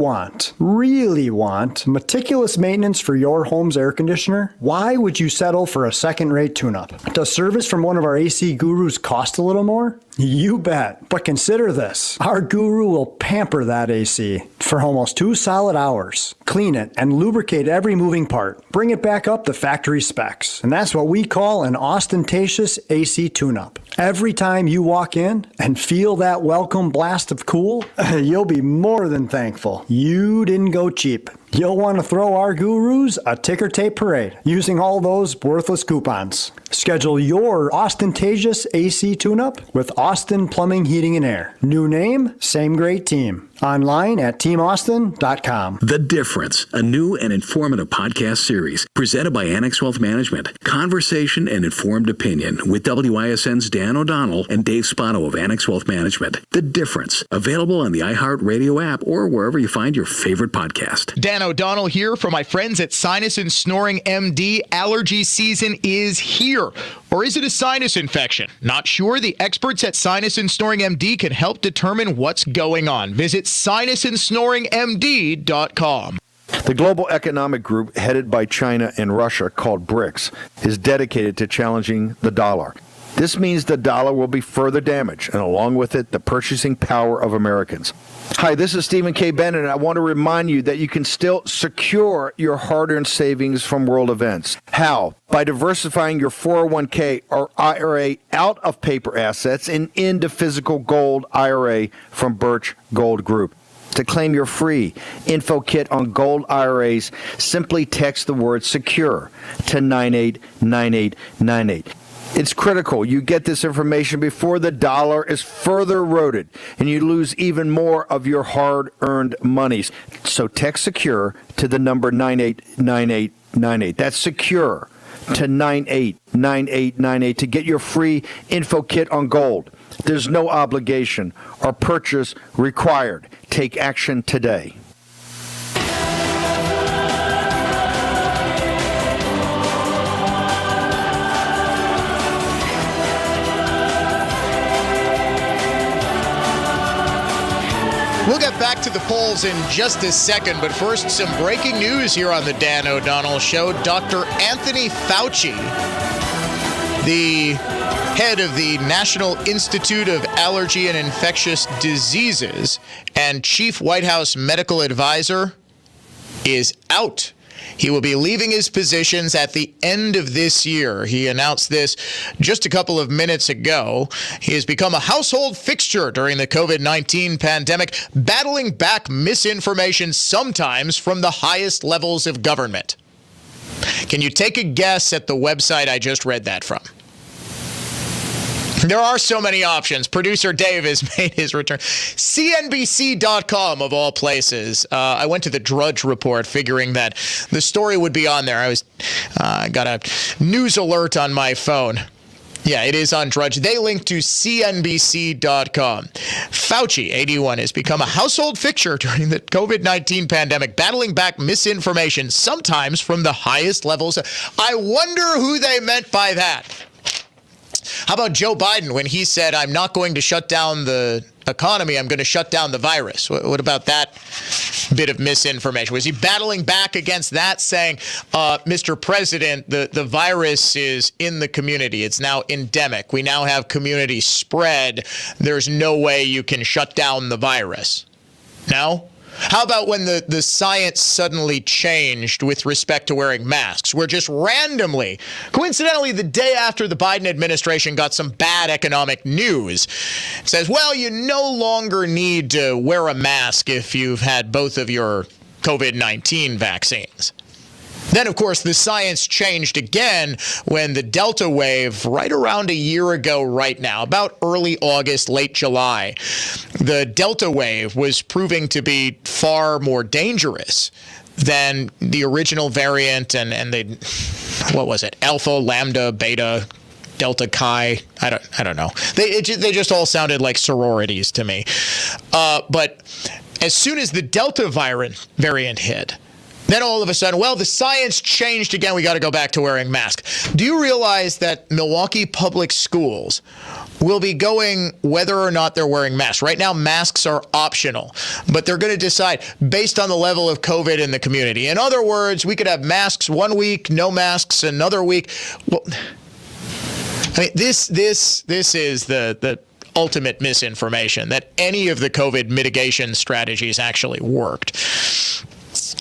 really want, meticulous maintenance for your home's air conditioner, why would you settle for a second-rate tune-up? Does service from one of our AC gurus cost a little more? You bet. But consider this. Our guru will pamper that AC for almost 2 solid hours. Clean it and lubricate every moving part. Bring it back up to factory specs. And that's what we call an ostentatious AC tune-up. Every time you walk in and feel that welcome blast of cool, you'll be more than thankful you didn't go cheap. You'll want to throw our gurus a ticker tape parade using all those worthless coupons. Schedule your ostentatious AC tune-up with Austin Plumbing, Heating, and Air. New name, same great team. Online at teamaustin.com. The Difference, a new and informative podcast series presented by Annex Wealth Management. Conversation and informed opinion with WISN's Dan O'Donnell and Dave Spotto of Annex Wealth Management. The Difference, available on the iHeartRadio app or wherever you find your favorite podcast. Dan O'Donnell here for my friends at Sinus and Snoring MD. Allergy season is here. Or is it a sinus infection? Not sure? The experts at Sinus and Snoring MD can help determine what's going on. Visit sinusandsnoringmd.com. The global economic group headed by China and Russia, called BRICS, is dedicated to challenging the dollar. This means the dollar will be further damaged, and along with it, the purchasing power of Americans. Hi, this is Stephen K. Bannon, and I want to remind you that you can still secure your hard-earned savings from world events. How? By diversifying your 401k or IRA out of paper assets and into physical gold IRA from Birch Gold Group. To claim your free info kit on gold IRAs, simply text the word SECURE to 989898. It's critical you get this information before the dollar is further eroded and you lose even more of your hard-earned monies. So text SECURE to the number 989898. That's SECURE to 989898 to get your free info kit on gold. There's no obligation or purchase required. Take action today. We'll get back to the polls in just a second, but first, some breaking news here on the Dan O'Donnell Show. Dr. Anthony Fauci, the head of the National Institute of Allergy and Infectious Diseases and chief White House medical advisor, is out. He will be leaving his positions at the end of this year. He announced this just a couple of minutes ago. He has become a household fixture during the COVID-19 pandemic, battling back misinformation sometimes from the highest levels of government. Can you take a guess at the website I just read that from? There are so many options. Producer Dave has made his return. CNBC.com, of all places. I went to the Drudge Report figuring that the story would be on there. I got a news alert on my phone. Yeah, it is on Drudge. They link to CNBC.com. Fauci, 81, has become a household fixture during the COVID-19 pandemic, battling back misinformation, sometimes from the highest levels. I wonder who they meant by that. How about Joe Biden when he said, I'm not going to shut down the economy, I'm going to shut down the virus? What about that bit of misinformation? Was he battling back against that, saying, Mr. President, the virus is in the community. It's now endemic. We now have community spread. There's no way you can shut down the virus. No? How about when the science suddenly changed with respect to wearing masks, where just randomly, coincidentally, the day after the Biden administration got some bad economic news, it says, well, you no longer need to wear a mask if you've had both of your COVID-19 vaccines. Then, of course, the science changed again when the Delta wave, right around a year ago right now, about early August, late July, the Delta wave was proving to be far more dangerous than the original variant and what was it, Alpha, Lambda, Beta, Delta Chi. I don't know. They just all sounded like sororities to me. But as soon as the Delta variant hit, then all of a sudden, well, the science changed again. We got to go back to wearing masks. Do you realize that Milwaukee Public Schools will be going whether or not they're wearing masks? Right now, masks are optional, but they're going to decide based on the level of COVID in the community. In other words, we could have masks one week, no masks another week. Well, I mean, this is the ultimate misinformation, that any of the COVID mitigation strategies actually worked.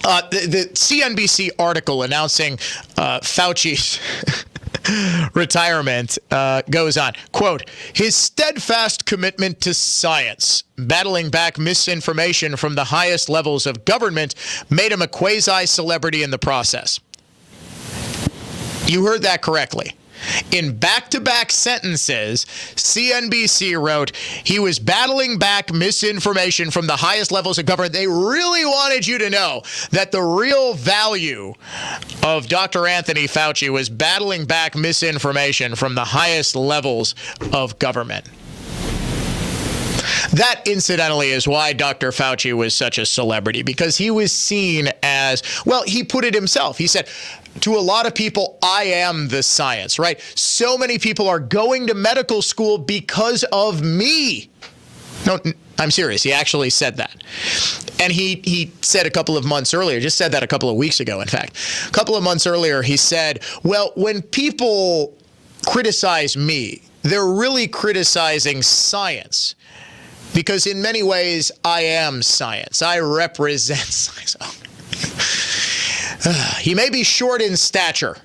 The CNBC article announcing Fauci's retirement goes on, quote, his steadfast commitment to science, battling back misinformation from the highest levels of government, made him a quasi-celebrity in the process. You heard that correctly. In back-to-back sentences, CNBC wrote, he was battling back misinformation from the highest levels of government. They really wanted you to know that the real value of Dr. Anthony Fauci was battling back misinformation from the highest levels of government. That, incidentally, is why Dr. Fauci was such a celebrity, because he was seen as, well, he put it himself. He said, to a lot of people, I am the science, right? So many people are going to medical school because of me. No, I'm serious. He actually said that. And he said a couple of months earlier, just said that a couple of weeks ago, in fact. A couple of months earlier, he said, well, when people criticize me, they're really criticizing science. Because in many ways, I am science. I represent science. He may be short in stature,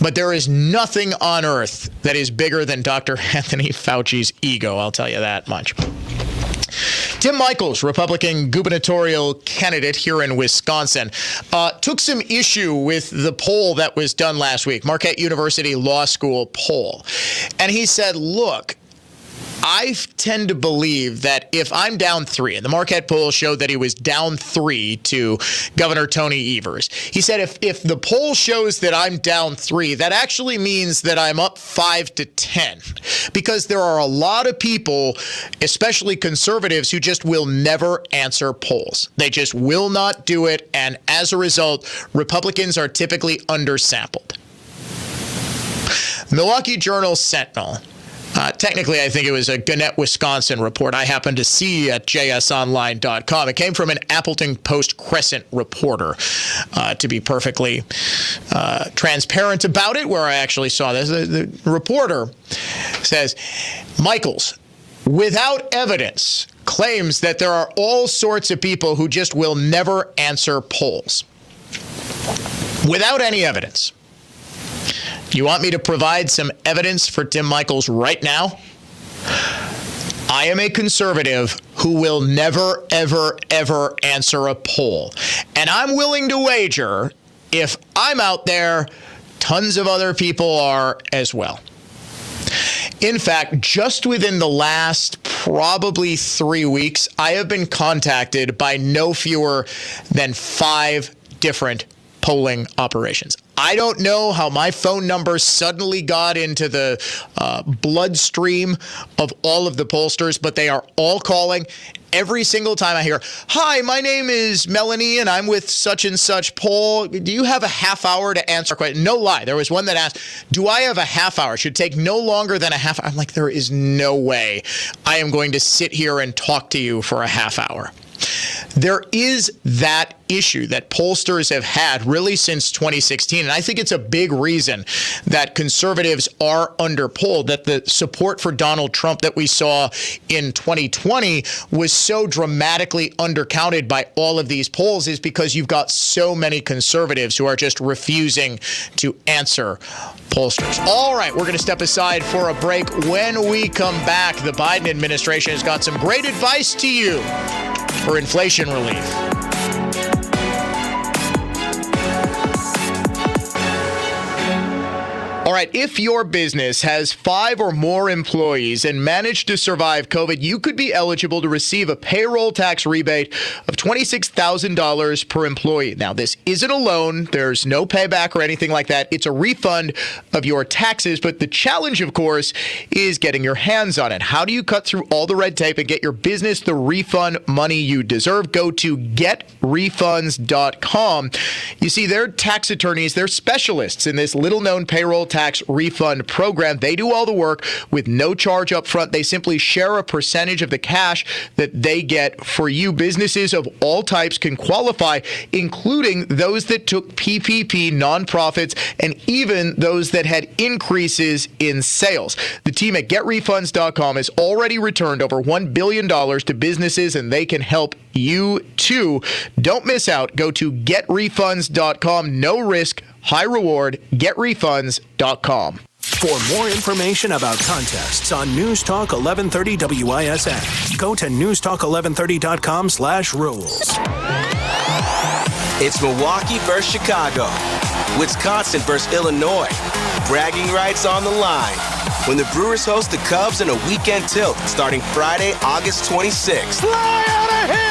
but there is nothing on earth that is bigger than Dr. Anthony Fauci's ego. I'll tell you that much. Tim Michels, Republican gubernatorial candidate here in Wisconsin, took some issue with the poll that was done last week, Marquette University Law School poll. And he said, look, I tend to believe that if I'm down 3, and the Marquette poll showed that he was down 3 to Governor Tony Evers. He said if the poll shows that I'm down 3, that actually means that I'm up 5-10, because there are a lot of people, especially conservatives, who just will never answer polls. They just will not do it, and as a result, Republicans are typically undersampled. Milwaukee Journal Sentinel. Technically, I think it was a Gannett, Wisconsin report I happened to see at jsonline.com. It came from an Appleton Post-Crescent reporter, to be perfectly transparent about it, where I actually saw this. The reporter says, Michaels, without evidence, claims that there are all sorts of people who just will never answer polls. Without any evidence. You want me to provide some evidence for Tim Michaels right now? I am a conservative who will never, ever, ever answer a poll. And I'm willing to wager, if I'm out there, tons of other people are as well. In fact, just within the last probably 3 weeks, I have been contacted by no fewer than 5 different polling operations. I don't know how my phone number suddenly got into the bloodstream of all of the pollsters, but they are all calling. Every single time I hear, hi, my name is Melanie and I'm with such and such poll. Do you have a half hour to answer a question? No lie. There was one that asked, do I have a half hour? It should take no longer than a half hour. I'm like, there is no way I am going to sit here and talk to you for a half hour. There is that issue that pollsters have had really since 2016. And I think it's a big reason that conservatives are underpolled, that the support for Donald Trump that we saw in 2020 was so dramatically undercounted by all of these polls, is because you've got so many conservatives who are just refusing to answer pollsters. All right, we're going to step aside for a break. When we come back, the Biden administration has got some great advice to you for inflation relief. All right, if your business has 5 or more employees and managed to survive COVID, you could be eligible to receive a payroll tax rebate of $26,000 per employee. Now, this isn't a loan. There's no payback or anything like that. It's a refund of your taxes. But the challenge, of course, is getting your hands on it. How do you cut through all the red tape and get your business the refund money you deserve? Go to getrefunds.com. You see, they're tax attorneys. They're specialists in this little-known payroll tax refund program. They do all the work with no charge up front. They simply share a percentage of the cash that they get for you. Businesses of all types can qualify, including those that took PPP, nonprofits, and even those that had increases in sales. The team at getrefunds.com has already returned over $1 billion to businesses, and they can help you too. Don't miss out. Go to getrefunds.com. No risk, high reward. Getrefunds.com. For more information about contests on News Talk 1130 WISN, go to newstalk1130.com/rules. It's Milwaukee versus Chicago, Wisconsin versus Illinois. Bragging rights on the line when the Brewers host the Cubs in a weekend tilt starting Friday, August 26th. Fly out of here!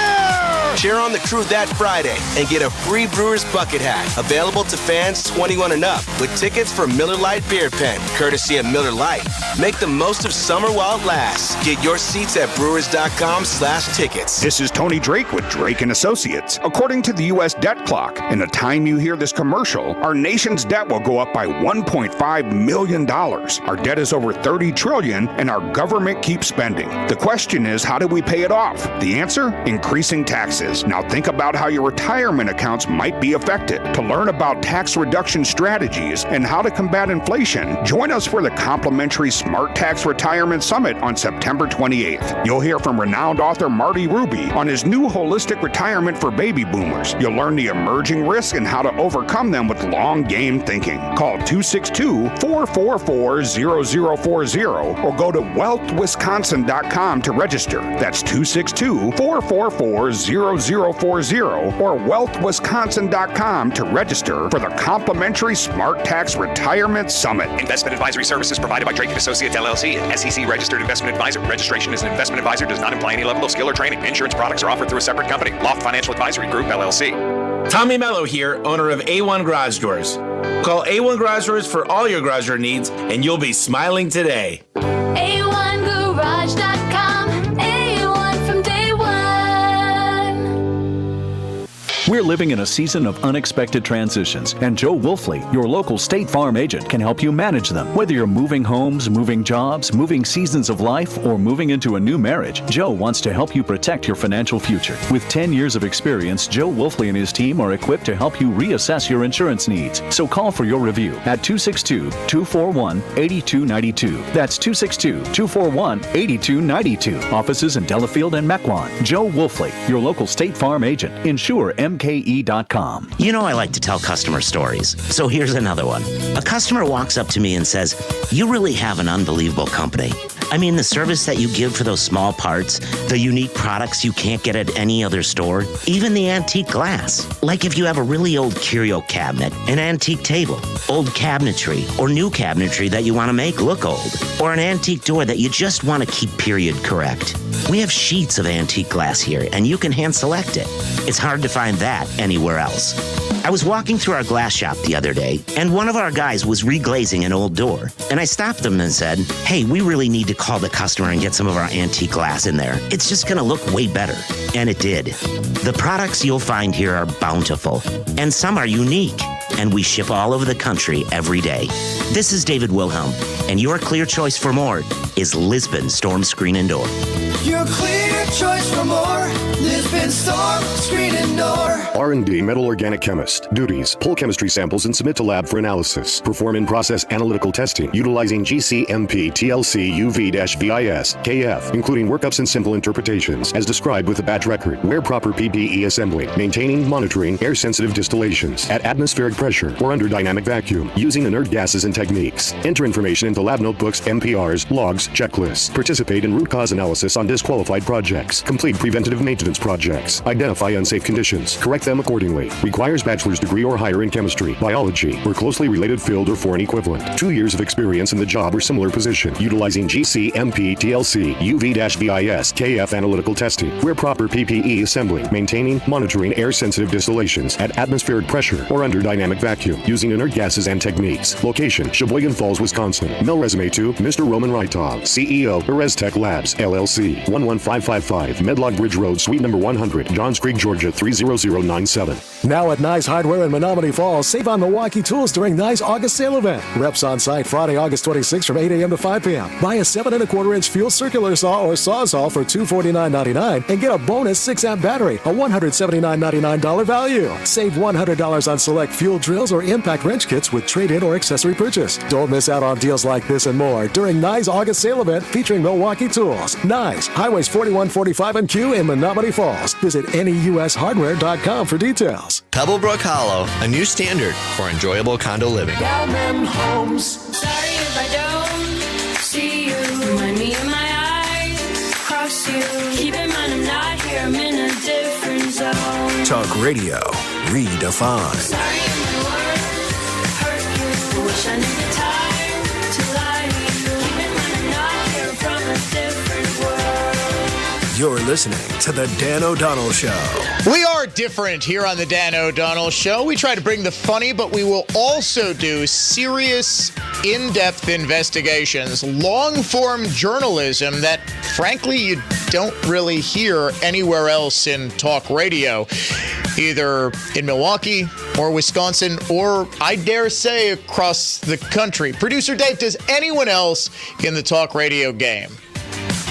Cheer on the Crew that Friday and get a free Brewers bucket hat available to fans 21 and up with tickets for Miller Lite Beer Pen, courtesy of Miller Lite. Make the most of summer while it lasts. Get your seats at brewers.com/tickets. This is Tony Drake with Drake & Associates. According to the U.S. debt clock, in the time you hear this commercial, our nation's debt will go up by $1.5 million. Our debt is over $30 trillion, and our government keeps spending. The question is, how do we pay it off? The answer? Increasing taxes. Now think about how your retirement accounts might be affected. To learn about tax reduction strategies and how to combat inflation, join us for the complimentary Smart Tax Retirement Summit on September 28th. You'll hear from renowned author Marty Ruby on his new holistic retirement for baby boomers. You'll learn the emerging risks and how to overcome them with long game thinking. Call 262-444-0040 or go to wealthwisconsin.com to register. That's 262-444-0040. 0040 or wealthwisconsin.com to register for the complimentary Smart Tax Retirement Summit. Investment advisory services provided by Drake & Associates, LLC, an SEC-registered investment advisor. Registration as an investment advisor does not imply any level of skill or training. Insurance products are offered through a separate company. Loft Financial Advisory Group, LLC. Tommy Mello here, owner of A1 Garage Doors. Call A1 Garage Doors for all your garage door needs, and you'll be smiling today. A1Garage.com. A1 from day one. We're living in a season of unexpected transitions, and Joe Wolfley, your local State Farm agent, can help you manage them. Whether you're moving homes, moving jobs, moving seasons of life, or moving into a new marriage, Joe wants to help you protect your financial future. With 10 years of experience, Joe Wolfley and his team are equipped to help you reassess your insurance needs. So call for your review at 262-241-8292. That's 262-241-8292. Offices in Delafield and Mequon. Joe Wolfley, your local State Farm agent. Insure MKE.com. You know I like to tell customer stories, so here's another one. A customer walks up to me and says, "You really have an unbelievable company. I mean, the service that you give for those small parts, the unique products you can't get at any other store, even the antique glass. Like if you have a really old curio cabinet, an antique table, old cabinetry, or new cabinetry that you want to make look old, or an antique door that you just want to keep period correct. We have sheets of antique glass here, and you can hand select it. It's hard to find that anywhere else." I was walking through our glass shop the other day, and one of our guys was reglazing an old door. And I stopped them and said, "Hey, we really need to call the customer and get some of our antique glass in there. It's just going to look way better." And it did. The products you'll find here are bountiful, and some are unique. And we ship all over the country every day. This is David Wilhelm, and your clear choice for more is Lisbon Storm Screen and Door. Your clear choice for more, Lisbon Storm Screen and Door. R&D Metal Organic Chemist. Duties: pull chemistry samples and submit to lab for analysis. Perform in-process analytical testing utilizing GCMP TLC UV-VIS KF, including workups and simple interpretations as described with the batch record. Wear proper PPE assembly. Maintaining, monitoring air-sensitive distillations at atmospheric pressure or under dynamic vacuum using inert gases and techniques. Enter information into lab notebooks, MPRs, logs, checklists. Participate in root cause analysis on disqualified projects. Complete preventative maintenance projects. Identify unsafe conditions. Correct them accordingly. Requires bachelor's degree or higher in chemistry, biology, or closely related field or foreign equivalent. 2 years of experience in the job or similar position utilizing GCMP TLC UV-VIS KF analytical testing. Wear proper PPE assembly. Maintaining, monitoring air-sensitive distillations at atmospheric pressure or under dynamic vacuum using inert gases and techniques. Location: Sheboygan Falls, Wisconsin. Mail resume to Mr. Roman Rytov, CEO, Erestech Labs, LLC, 11555 Medlock Bridge Road, Suite number 100, Johns Creek, Georgia, 30097. Now at Nye's Hardware in Menominee Falls, save on Milwaukee tools during Nye's August sale event. Reps on site Friday, August 26th from 8 a.m. to 5 p.m. Buy a 7 1/4-inch fuel circular saw or Sawzall for $249.99 and get a bonus 6-amp battery, a $179.99 value. Save $100 on select fuel drills or impact wrench kits with trade-in or accessory purchase. Don't miss out on deals like this and more during Nye's August sale event featuring Milwaukee tools. Nye's, Highways 4145 and Q in Menominee Falls. Visit NEUSHardware.com for details. Pebblebrook Hollow, a new standard for enjoyable condo living. Down them homes. Sorry if I don't see you. Remind me in my eyes, cross you. Keep in mind I'm not here, I'm in a different zone. Talk radio, redefined. Sorry if my words hurt you. Wish I knew the time to lie to you. Keep in mind I'm not here from a different world. You're listening to The Dan O'Donnell Show. We are different here on The Dan O'Donnell Show. We try to bring the funny, but we will also do serious, in-depth investigations, long-form journalism that, frankly, you don't really hear anywhere else in talk radio, either in Milwaukee or Wisconsin, or I dare say across the country. Producer Dave, does anyone else in the talk radio game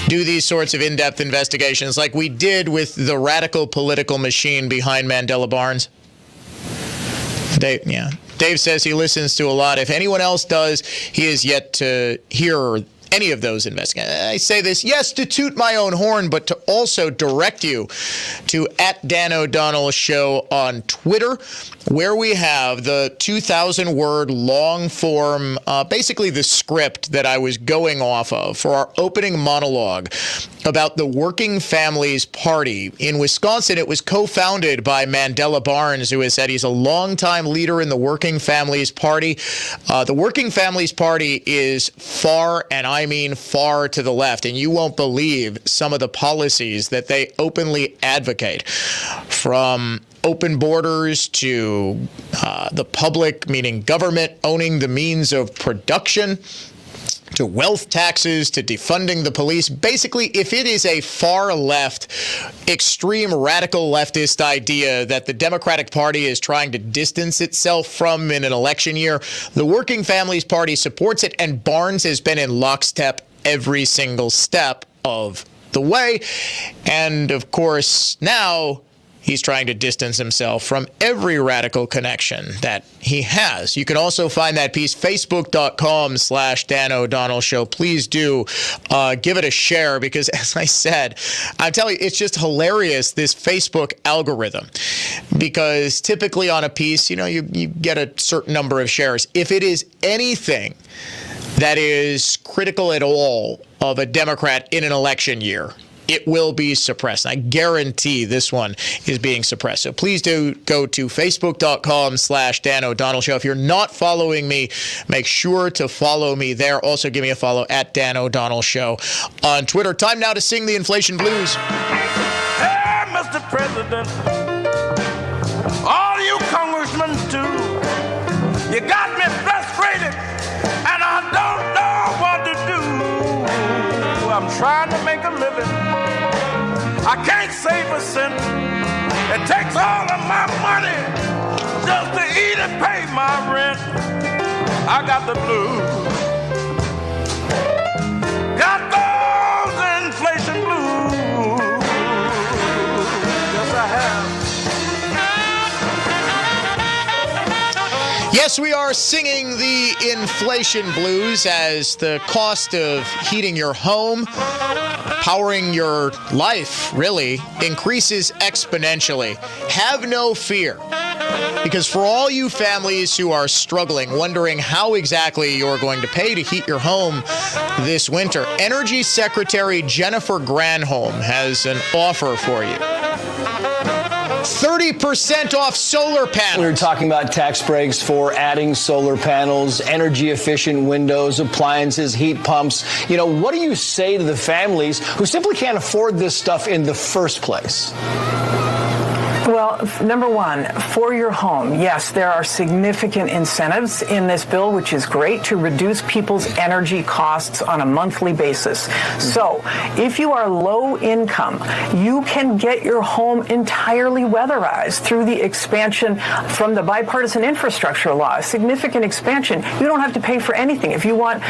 do these sorts of in-depth investigations like we did with the radical political machine behind Mandela Barnes? Dave says he listens to a lot. If anyone else does, he is yet to hear any of those investigations. I say this, yes, to toot my own horn, but to also direct you to @Dan Show on Twitter, where we have the 2,000-word long-form, basically the script that I was going off of for our opening monologue about the Working Families Party. In Wisconsin, it was co-founded by Mandela Barnes, who has said he's a longtime leader in the Working Families Party. The Working Families Party is far, and I mean far to the left, and you won't believe some of the policies that they openly advocate, from open borders to the public, meaning government, owning the means of production, to wealth taxes, to defunding the police. Basically, if it is a far left, extreme radical leftist idea that the Democratic Party is trying to distance itself from in an election year, the Working Families Party supports it, and Barnes has been in lockstep every single step of the way. And of course, now he's trying to distance himself from every radical connection that he has. You can also find that piece, facebook.com/Dan O'Donnell Show. Please do give it a share, because as I said, I'm telling you, it's just hilarious, this Facebook algorithm. Because typically on a piece, you get a certain number of shares. If it is anything that is critical at all of a Democrat in an election year, it will be suppressed. I guarantee this one is being suppressed. So please do go to facebook.com/Dan O'Donnell Show. If you're not following me, make sure to follow me there. Also, give me a follow @Dan O'Donnell Show on Twitter. Time now to sing the inflation blues. Hey, Mr. President, all you congressmen too, you got me frustrated, and I don't know what to do. I'm trying to make a living. I can't save a cent. It takes all of my money just to eat and pay my rent. I got the blues. Got those inflation blues. Yes, I have. Yes, we are singing the inflation blues as the cost of heating your home, powering your life, really, increases exponentially. Have no fear, because for all you families who are struggling, wondering how exactly you're going to pay to heat your home this winter, Energy Secretary Jennifer Granholm has an offer for you. 30% off solar panels. We were talking about tax breaks for adding solar panels, energy efficient windows, appliances, heat pumps. What do you say to the families who simply can't afford this stuff in the first place? Well, number one, for your home, yes, there are significant incentives in this bill, which is great, to reduce people's energy costs on a monthly basis. So if you are low income, you can get your home entirely weatherized through the expansion from the bipartisan infrastructure law, a significant expansion. You don't have to pay for anything. If you want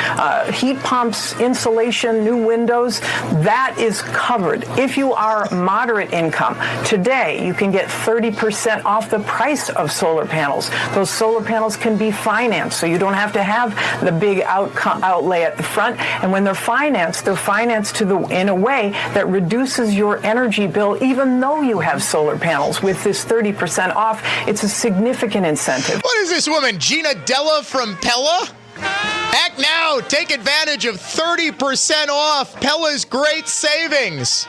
heat pumps, insulation, new windows, that is covered. If you are moderate income, today you can get 30% off the price of solar panels. Those solar panels can be financed, so you don't have to have the big outlay at the front. And when they're financed in a way that reduces your energy bill, even though you have solar panels. With this 30% off, it's a significant incentive. What is this woman, Gina Della from Pella? Act now. Take advantage of 30% off Pella's great savings.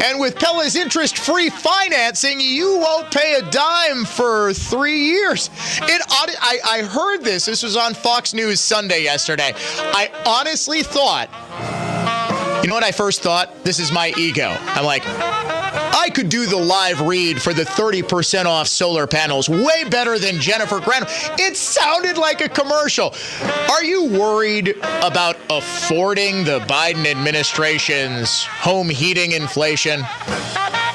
And with Pella's interest-free financing, you won't pay a dime for 3 years. I heard this. This was on Fox News Sunday yesterday. I honestly thought, you know what I first thought? This is my ego. I'm like, I could do the live read for the 30% off solar panels way better than Jennifer Granholm. It sounded like a commercial. Are you worried about affording the Biden administration's home heating inflation?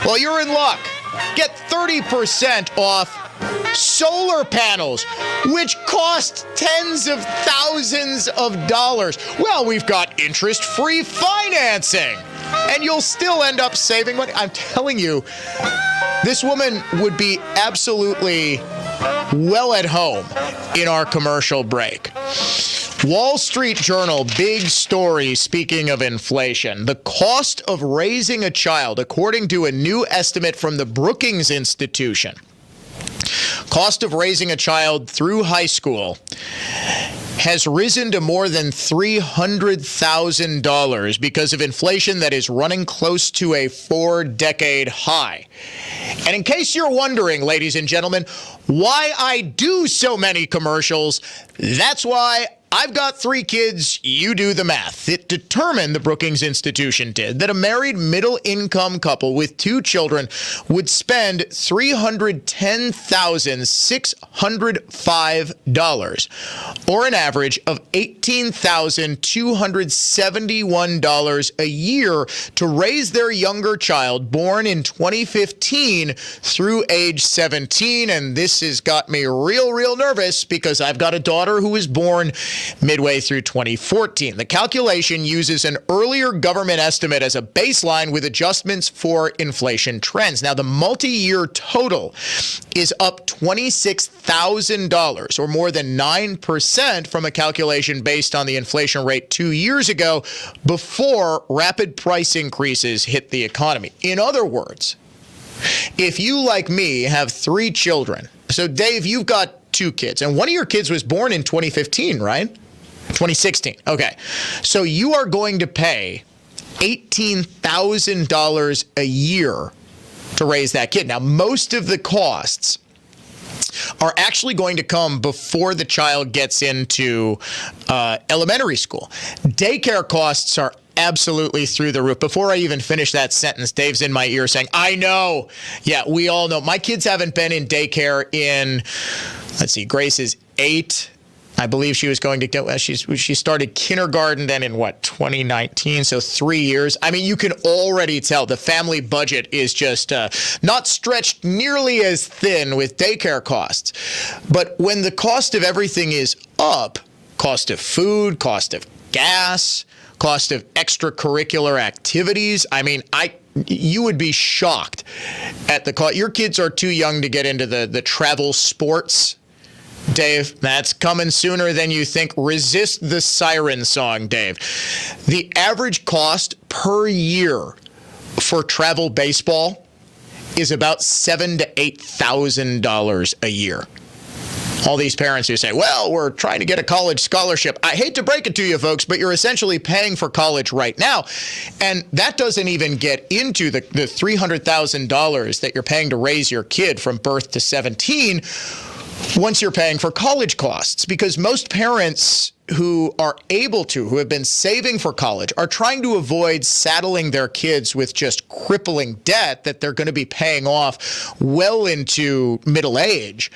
Well, you're in luck. Get 30% off solar panels, which cost tens of thousands of dollars. Well, we've got interest-free financing, and you'll still end up saving money. I'm telling you, this woman would be absolutely well at home in our commercial break. Wall Street Journal, big story, speaking of inflation. The cost of raising a child, according to a new estimate from the Brookings Institution. Cost of raising a child through high school has risen to more than $300,000 because of inflation that is running close to a 4-decade high. And in case you're wondering, ladies and gentlemen, why I do so many commercials, that's why I've got 3 kids, you do the math. It determined, the Brookings Institution did, that a married middle-income couple with 2 children would spend $310,605, or an average of $18,271 a year to raise their younger child born in 2015 through age 17. And this has got me real nervous because I've got a daughter who was born midway through 2014. The calculation uses an earlier government estimate as a baseline with adjustments for inflation trends. Now, the multi-year total is up $26,000, or more than 9%, from a calculation based on the inflation rate 2 years ago, before rapid price increases hit the economy. In other words, if you, like me, have 3 children, so Dave, you've got 2 kids, and one of your kids was born in 2015, right? 2016. Okay. So you are going to pay $18,000 a year to raise that kid. Now, most of the costs are actually going to come before the child gets into elementary school. Daycare costs are absolutely through the roof. Before I even finish that sentence, Dave's in my ear saying, I know. Yeah, we all know. My kids haven't been in daycare in, let's see, Grace is 8. I believe she was going to go, she started kindergarten then in 2019, so 3 years. I mean, you can already tell the family budget is just not stretched nearly as thin with daycare costs. But when the cost of everything is up, cost of food, cost of gas, cost of extracurricular activities, I mean, you would be shocked at the cost. Your kids are too young to get into the travel sports, Dave. That's coming sooner than you think. Resist the siren song, Dave. The average cost per year for travel baseball is about $7,000 to $8,000 a year. All these parents who say, well, we're trying to get a college scholarship. I hate to break it to you, folks, but you're essentially paying for college right now. And that doesn't even get into the $300,000 that you're paying to raise your kid from birth to 17 once you're paying for college costs. Because most parents who are able to, who have been saving for college, are trying to avoid saddling their kids with just crippling debt that they're going to be paying off well into middle age.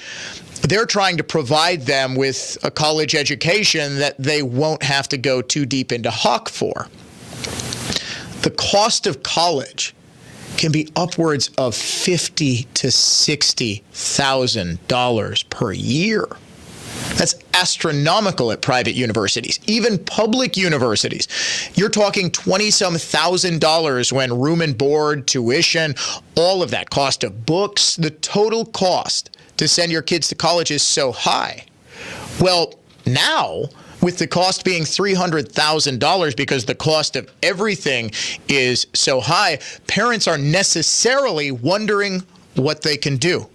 They're trying to provide them with a college education that they won't have to go too deep into hock for. The cost of college can be upwards of $50,000 to $60,000 per year. That's astronomical at private universities, even public universities. You're talking $20-some thousand when room and board, tuition, all of that, cost of books. The total cost to send your kids to college is so high. Well, now, with the cost being $300,000 because the cost of everything is so high, parents are necessarily wondering what they can do.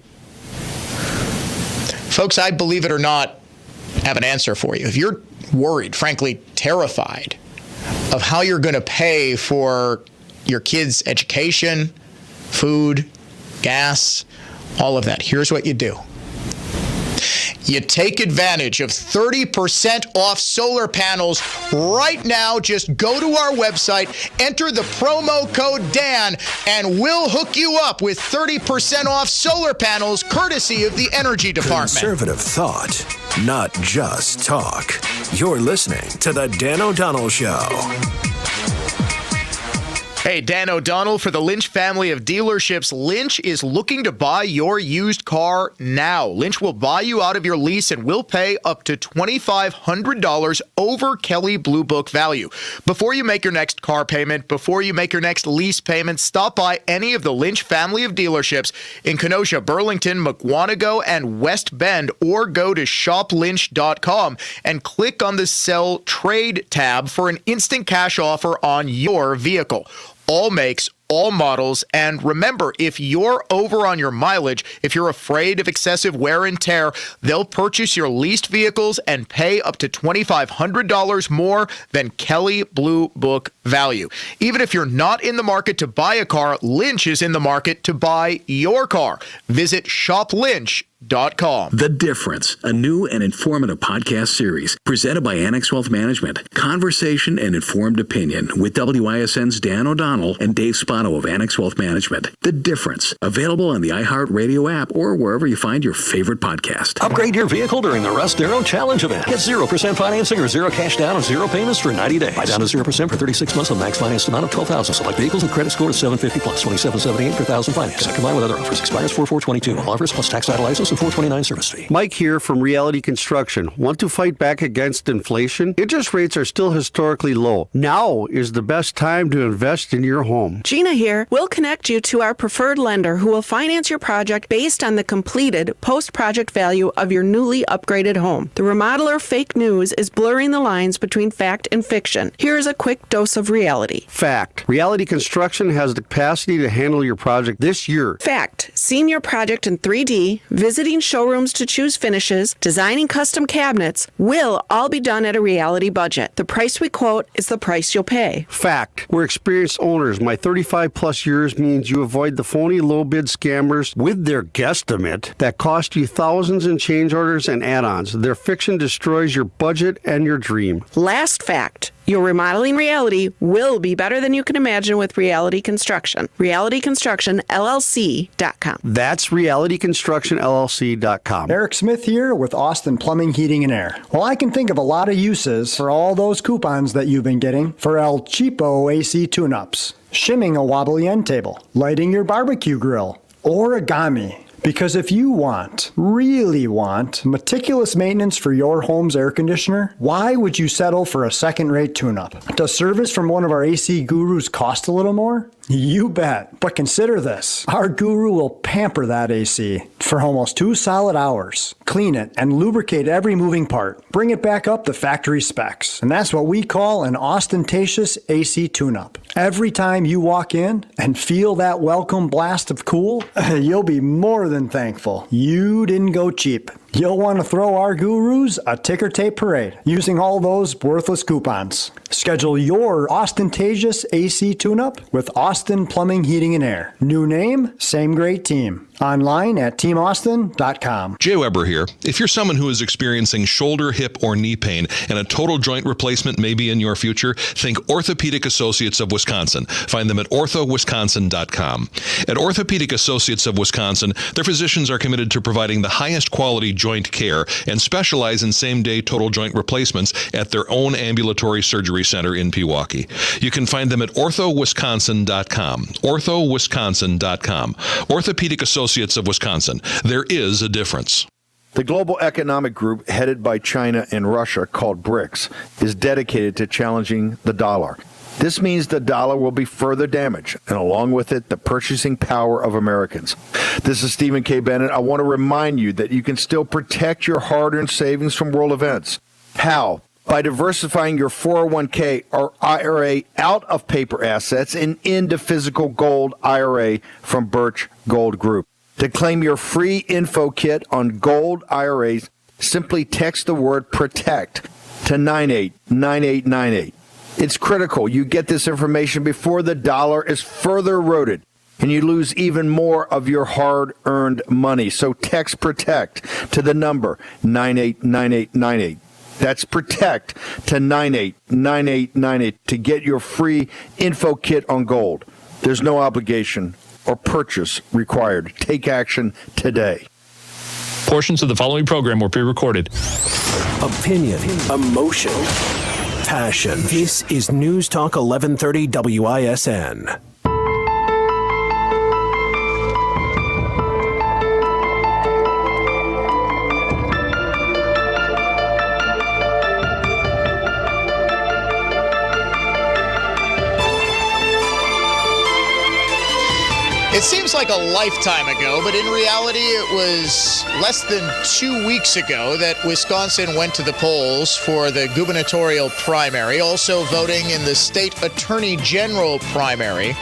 Folks, I, believe it or not, have an answer for you. If you're worried, frankly terrified, of how you're going to pay for your kids' education, food, gas, all of that, here's what you do. You take advantage of 30% off solar panels right now. Just go to our website, enter the promo code Dan, and we'll hook you up with 30% off solar panels courtesy of the Energy Department. Conservative thought, not just talk. You're listening to The Dan O'Donnell Show. Hey, Dan O'Donnell for the Lynch family of dealerships. Lynch is looking to buy your used car now. Lynch will buy you out of your lease and will pay up to $2,500 over Kelley Blue Book value. Before you make your next car payment, before you make your next lease payment, stop by any of the Lynch family of dealerships in Kenosha, Burlington, Mukwonago, and West Bend, or go to shoplynch.com and click on the Sell Trade tab for an instant cash offer on your vehicle. All makes, all models, and remember, if you're over on your mileage, if you're afraid of excessive wear and tear, they'll purchase your leased vehicles and pay up to $2,500 more than Kelley Blue Book value. Even if you're not in the market to buy a car, Lynch is in the market to buy your car. Visit shoplynch.com. The Difference, a new and informative podcast series presented by Annex Wealth Management. Conversation and informed opinion with WISN's Dan O'Donnell and Dave Spano of Annex Wealth Management. The Difference, available on the iHeartRadio app or wherever you find your favorite podcast. Upgrade your vehicle during the Russ Darrow Challenge event. Get 0% financing or zero cash down and zero payments for 90 days. Buy down to 0% for 36 months on max financed amount of $12,000. Select vehicles and credit score is 750 plus, $27.78 per thousand finance. Combined with other offers. Expires 4/4/22. All offers plus tax title license and $429 service fee. Mike here from Reality Construction. Want to fight back against inflation? Interest rates are still historically low. Now is the best time to invest in your home. Gina here. We'll connect you to our preferred lender who will finance your project based on the completed post-project value of your newly upgraded home. The remodeler fake news is blurring the lines between fact and fiction. Here is a quick dose of reality. Fact. Reality Construction has the capacity to handle your project this year. Fact. Seeing your project in 3D, visiting showrooms to choose finishes, designing custom cabinets will all be done at a reality budget. The price we quote is the price you'll pay. Fact. We're experienced owners. My 35 plus years means you avoid the phony low bid scammers with their guesstimate that cost you thousands in change orders and add-ons. Their fiction destroys your budget and your dream. Last fact. Your remodeling reality will be better than you can imagine with Reality Construction. RealityConstructionLLC.com. That's RealityConstructionLLC.com. Eric Smith here with Austin Plumbing, Heating, and Air. Well, I can think of a lot of uses for all those coupons that you've been getting for El Cheapo AC tune-ups, shimming a wobbly end table, lighting your barbecue grill, origami. Because if you really want, meticulous maintenance for your home's air conditioner, why would you settle for a second-rate tune-up? Does service from one of our AC gurus cost a little more? You bet. But consider this. Our guru will pamper that AC for almost 2 solid hours. Clean it and lubricate every moving part. Bring it back up to factory specs. And that's what we call an ostentatious AC tune-up. Every time you walk in and feel that welcome blast of cool, you'll be more than thankful you didn't go cheap. You'll want to throw our gurus a ticker tape parade using all those worthless coupons. Schedule your ostentatious AC tune-up with Austin Plumbing, Heating, and Air. New name, same great team. Online at teamaustin.com. Jay Weber here. If you're someone who is experiencing shoulder, hip, or knee pain and a total joint replacement may be in your future, think Orthopedic Associates of Wisconsin. Find them at orthowisconsin.com. At Orthopedic Associates of Wisconsin, their physicians are committed to providing the highest quality joint care and specialize in same-day total joint replacements at their own ambulatory surgery center in Pewaukee. You can find them at orthowisconsin.com. orthowisconsin.com. Orthopedic Associates of Wisconsin. There is a difference. The global economic group headed by China and Russia, called BRICS, is dedicated to challenging the dollar. This means the dollar will be further damaged, and along with it, the purchasing power of Americans. This is Stephen K. Bennett. I want to remind you that you can still protect your hard-earned savings from world events. How? By diversifying your 401k or IRA out of paper assets and into physical gold IRA from Birch Gold Group. To claim your free info kit on gold IRAs, simply text the word PROTECT to 989898. It's critical you get this information before the dollar is further eroded and you lose even more of your hard-earned money. So text PROTECT to the number 989898. That's PROTECT to 989898 to get your free info kit on gold. There's no obligation or purchase required. Take action today. Portions of the following program were pre-recorded. Opinion, emotion, passion. This is News Talk 1130 WISN. It seems like a lifetime ago, but in reality, it was less than 2 weeks ago that Wisconsin went to the polls for the gubernatorial primary, also voting in the state attorney general primary.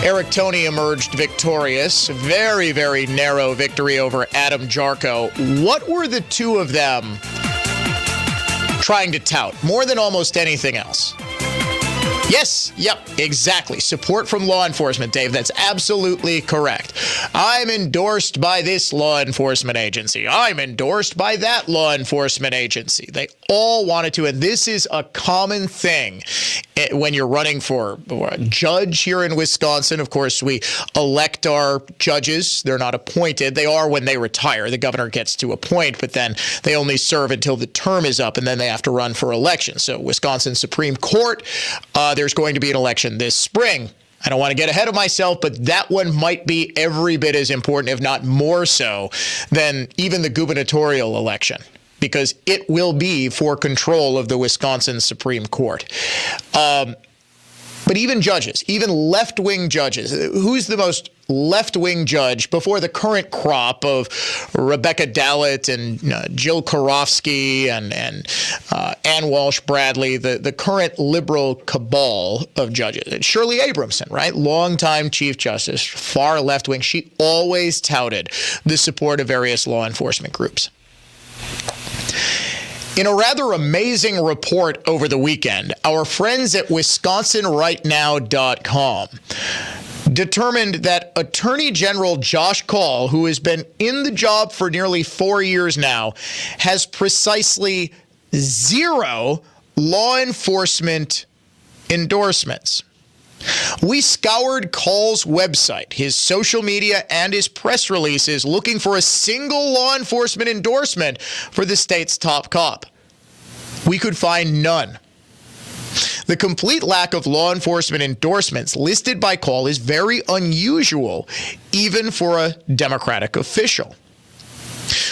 Eric Toney emerged victorious. Very, very narrow victory over Adam Jarko. What were the two of them trying to tout more than almost anything else? Yes, yep, exactly. Support from law enforcement, Dave. That's absolutely correct. I'm endorsed by this law enforcement agency. I'm endorsed by that law enforcement agency. They all wanted to, and this is a common thing when you're running for a judge here in Wisconsin. Of course, we elect our judges. They're not appointed. They are when they retire. The governor gets to appoint, but then they only serve until the term is up, and then they have to run for election. So Wisconsin Supreme Court, there's going to be an election this spring. I don't want to get ahead of myself, but that one might be every bit as important, if not more so, than even the gubernatorial election, because it will be for control of the Wisconsin Supreme Court. But even judges, even left-wing judges, who's the most left-wing judge before the current crop of Rebecca Dallett and Jill Karofsky and Ann Walsh Bradley, the current liberal cabal of judges? Shirley Abramson, right? Longtime Chief Justice, far left-wing. She always touted the support of various law enforcement groups. In a rather amazing report over the weekend, our friends at WisconsinRightNow.com determined that Attorney General Josh Kaul, who has been in the job for nearly 4 years now, has precisely 0 law enforcement endorsements. We scoured Kaul's website, his social media, and his press releases looking for a single law enforcement endorsement for the state's top cop. We could find none. The complete lack of law enforcement endorsements listed by Kaul is very unusual, even for a Democratic official.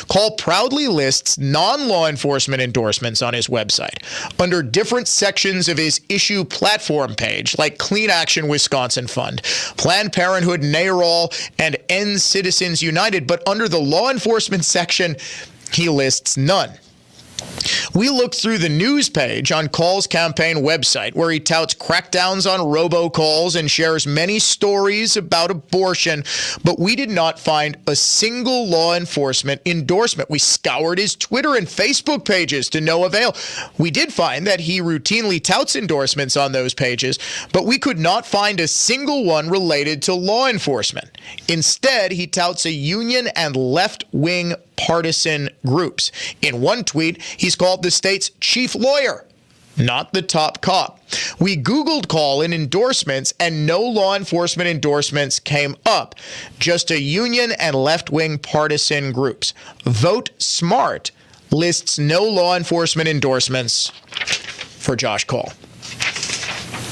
Kaul proudly lists non-law enforcement endorsements on his website under different sections of his issue platform page, like Clean Action Wisconsin Fund, Planned Parenthood, NARAL, and End Citizens United. But under the law enforcement section, he lists none. We looked through the news page on Kaul's campaign website, where he touts crackdowns on robocalls and shares many stories about abortion, but we did not find a single law enforcement endorsement. We scoured his Twitter and Facebook pages to no avail. We did find that he routinely touts endorsements on those pages, but we could not find a single one related to law enforcement. Instead, he touts a union and left-wing partisan groups. In one tweet, he's called the state's chief lawyer, not the top cop. We Googled Kaul in endorsements, and no law enforcement endorsements came up, just a union and left-wing partisan groups. Vote Smart lists no law enforcement endorsements for Josh Kaul.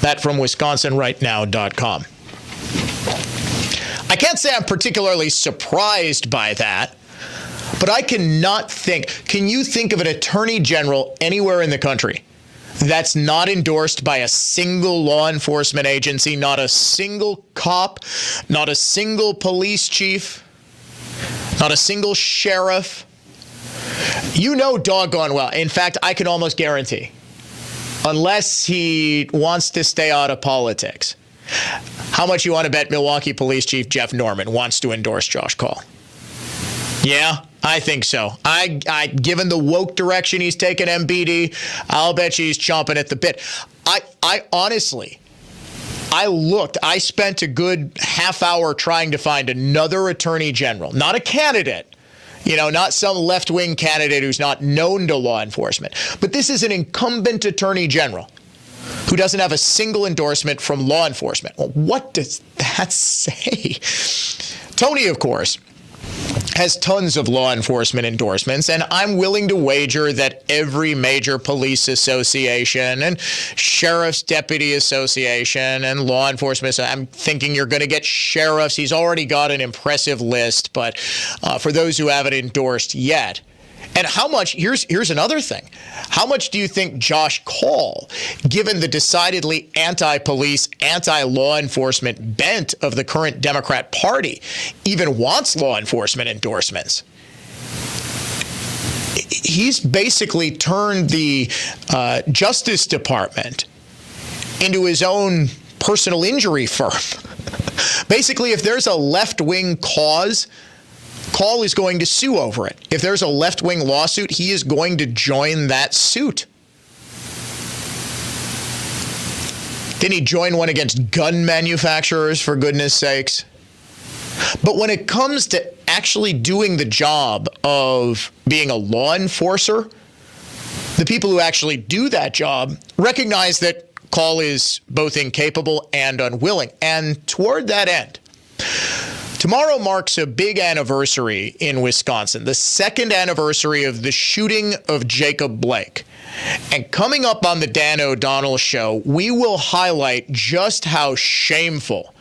That from WisconsinRightNow.com. I can't say I'm particularly surprised by that, but I cannot think. Can you think of an attorney general anywhere in the country that's not endorsed by a single law enforcement agency, not a single cop, not a single police chief, not a single sheriff? You know doggone well. In fact, I can almost guarantee, unless he wants to stay out of politics, how much you want to bet Milwaukee Police Chief Jeff Norman wants to endorse Josh Kaul? Yeah, I think so. Given the woke direction he's taken MBD, I'll bet you he's chomping at the bit. I honestly, I spent a good half hour trying to find another attorney general, not a candidate, not some left-wing candidate who's not known to law enforcement, but this is an incumbent attorney general who doesn't have a single endorsement from law enforcement. Well, what does that say? Toney, of course, has tons of law enforcement endorsements, and I'm willing to wager that every major police association and sheriff's deputy association and law enforcement, I'm thinking you're going to get sheriffs. He's already got an impressive list, but for those who haven't endorsed yet. And how much, here's another thing. How much do you think Josh Kaul, given the decidedly anti-police, anti-law enforcement bent of the current Democrat Party, even wants law enforcement endorsements? He's basically turned the Justice Department into his own personal injury firm. Basically, if there's a left-wing cause, Kaul is going to sue over it. If there's a left-wing lawsuit, he is going to join that suit. Didn't he join one against gun manufacturers, for goodness sakes? But when it comes to actually doing the job of being a law enforcer, the people who actually do that job recognize that Kaul is both incapable and unwilling. And toward that end, tomorrow marks a big anniversary in Wisconsin, the second anniversary of the shooting of Jacob Blake. And coming up on the Dan O'Donnell Show, we will highlight just how shameful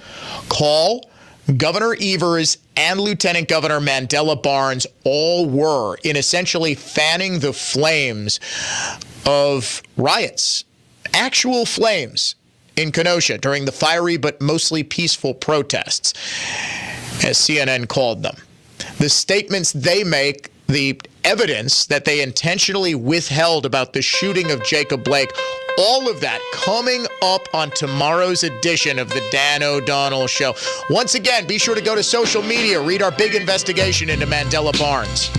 Kaul, Governor Evers, and Lieutenant Governor Mandela Barnes all were in essentially fanning the flames of riots, actual flames, in Kenosha during the fiery but mostly peaceful protests, as CNN called them. The statements they make, the evidence that they intentionally withheld about the shooting of Jacob Blake, all of that coming up on tomorrow's edition of the Dan O'Donnell Show. Once again, be sure to go to social media, read our big investigation into Mandela Barnes.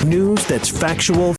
News that's factual,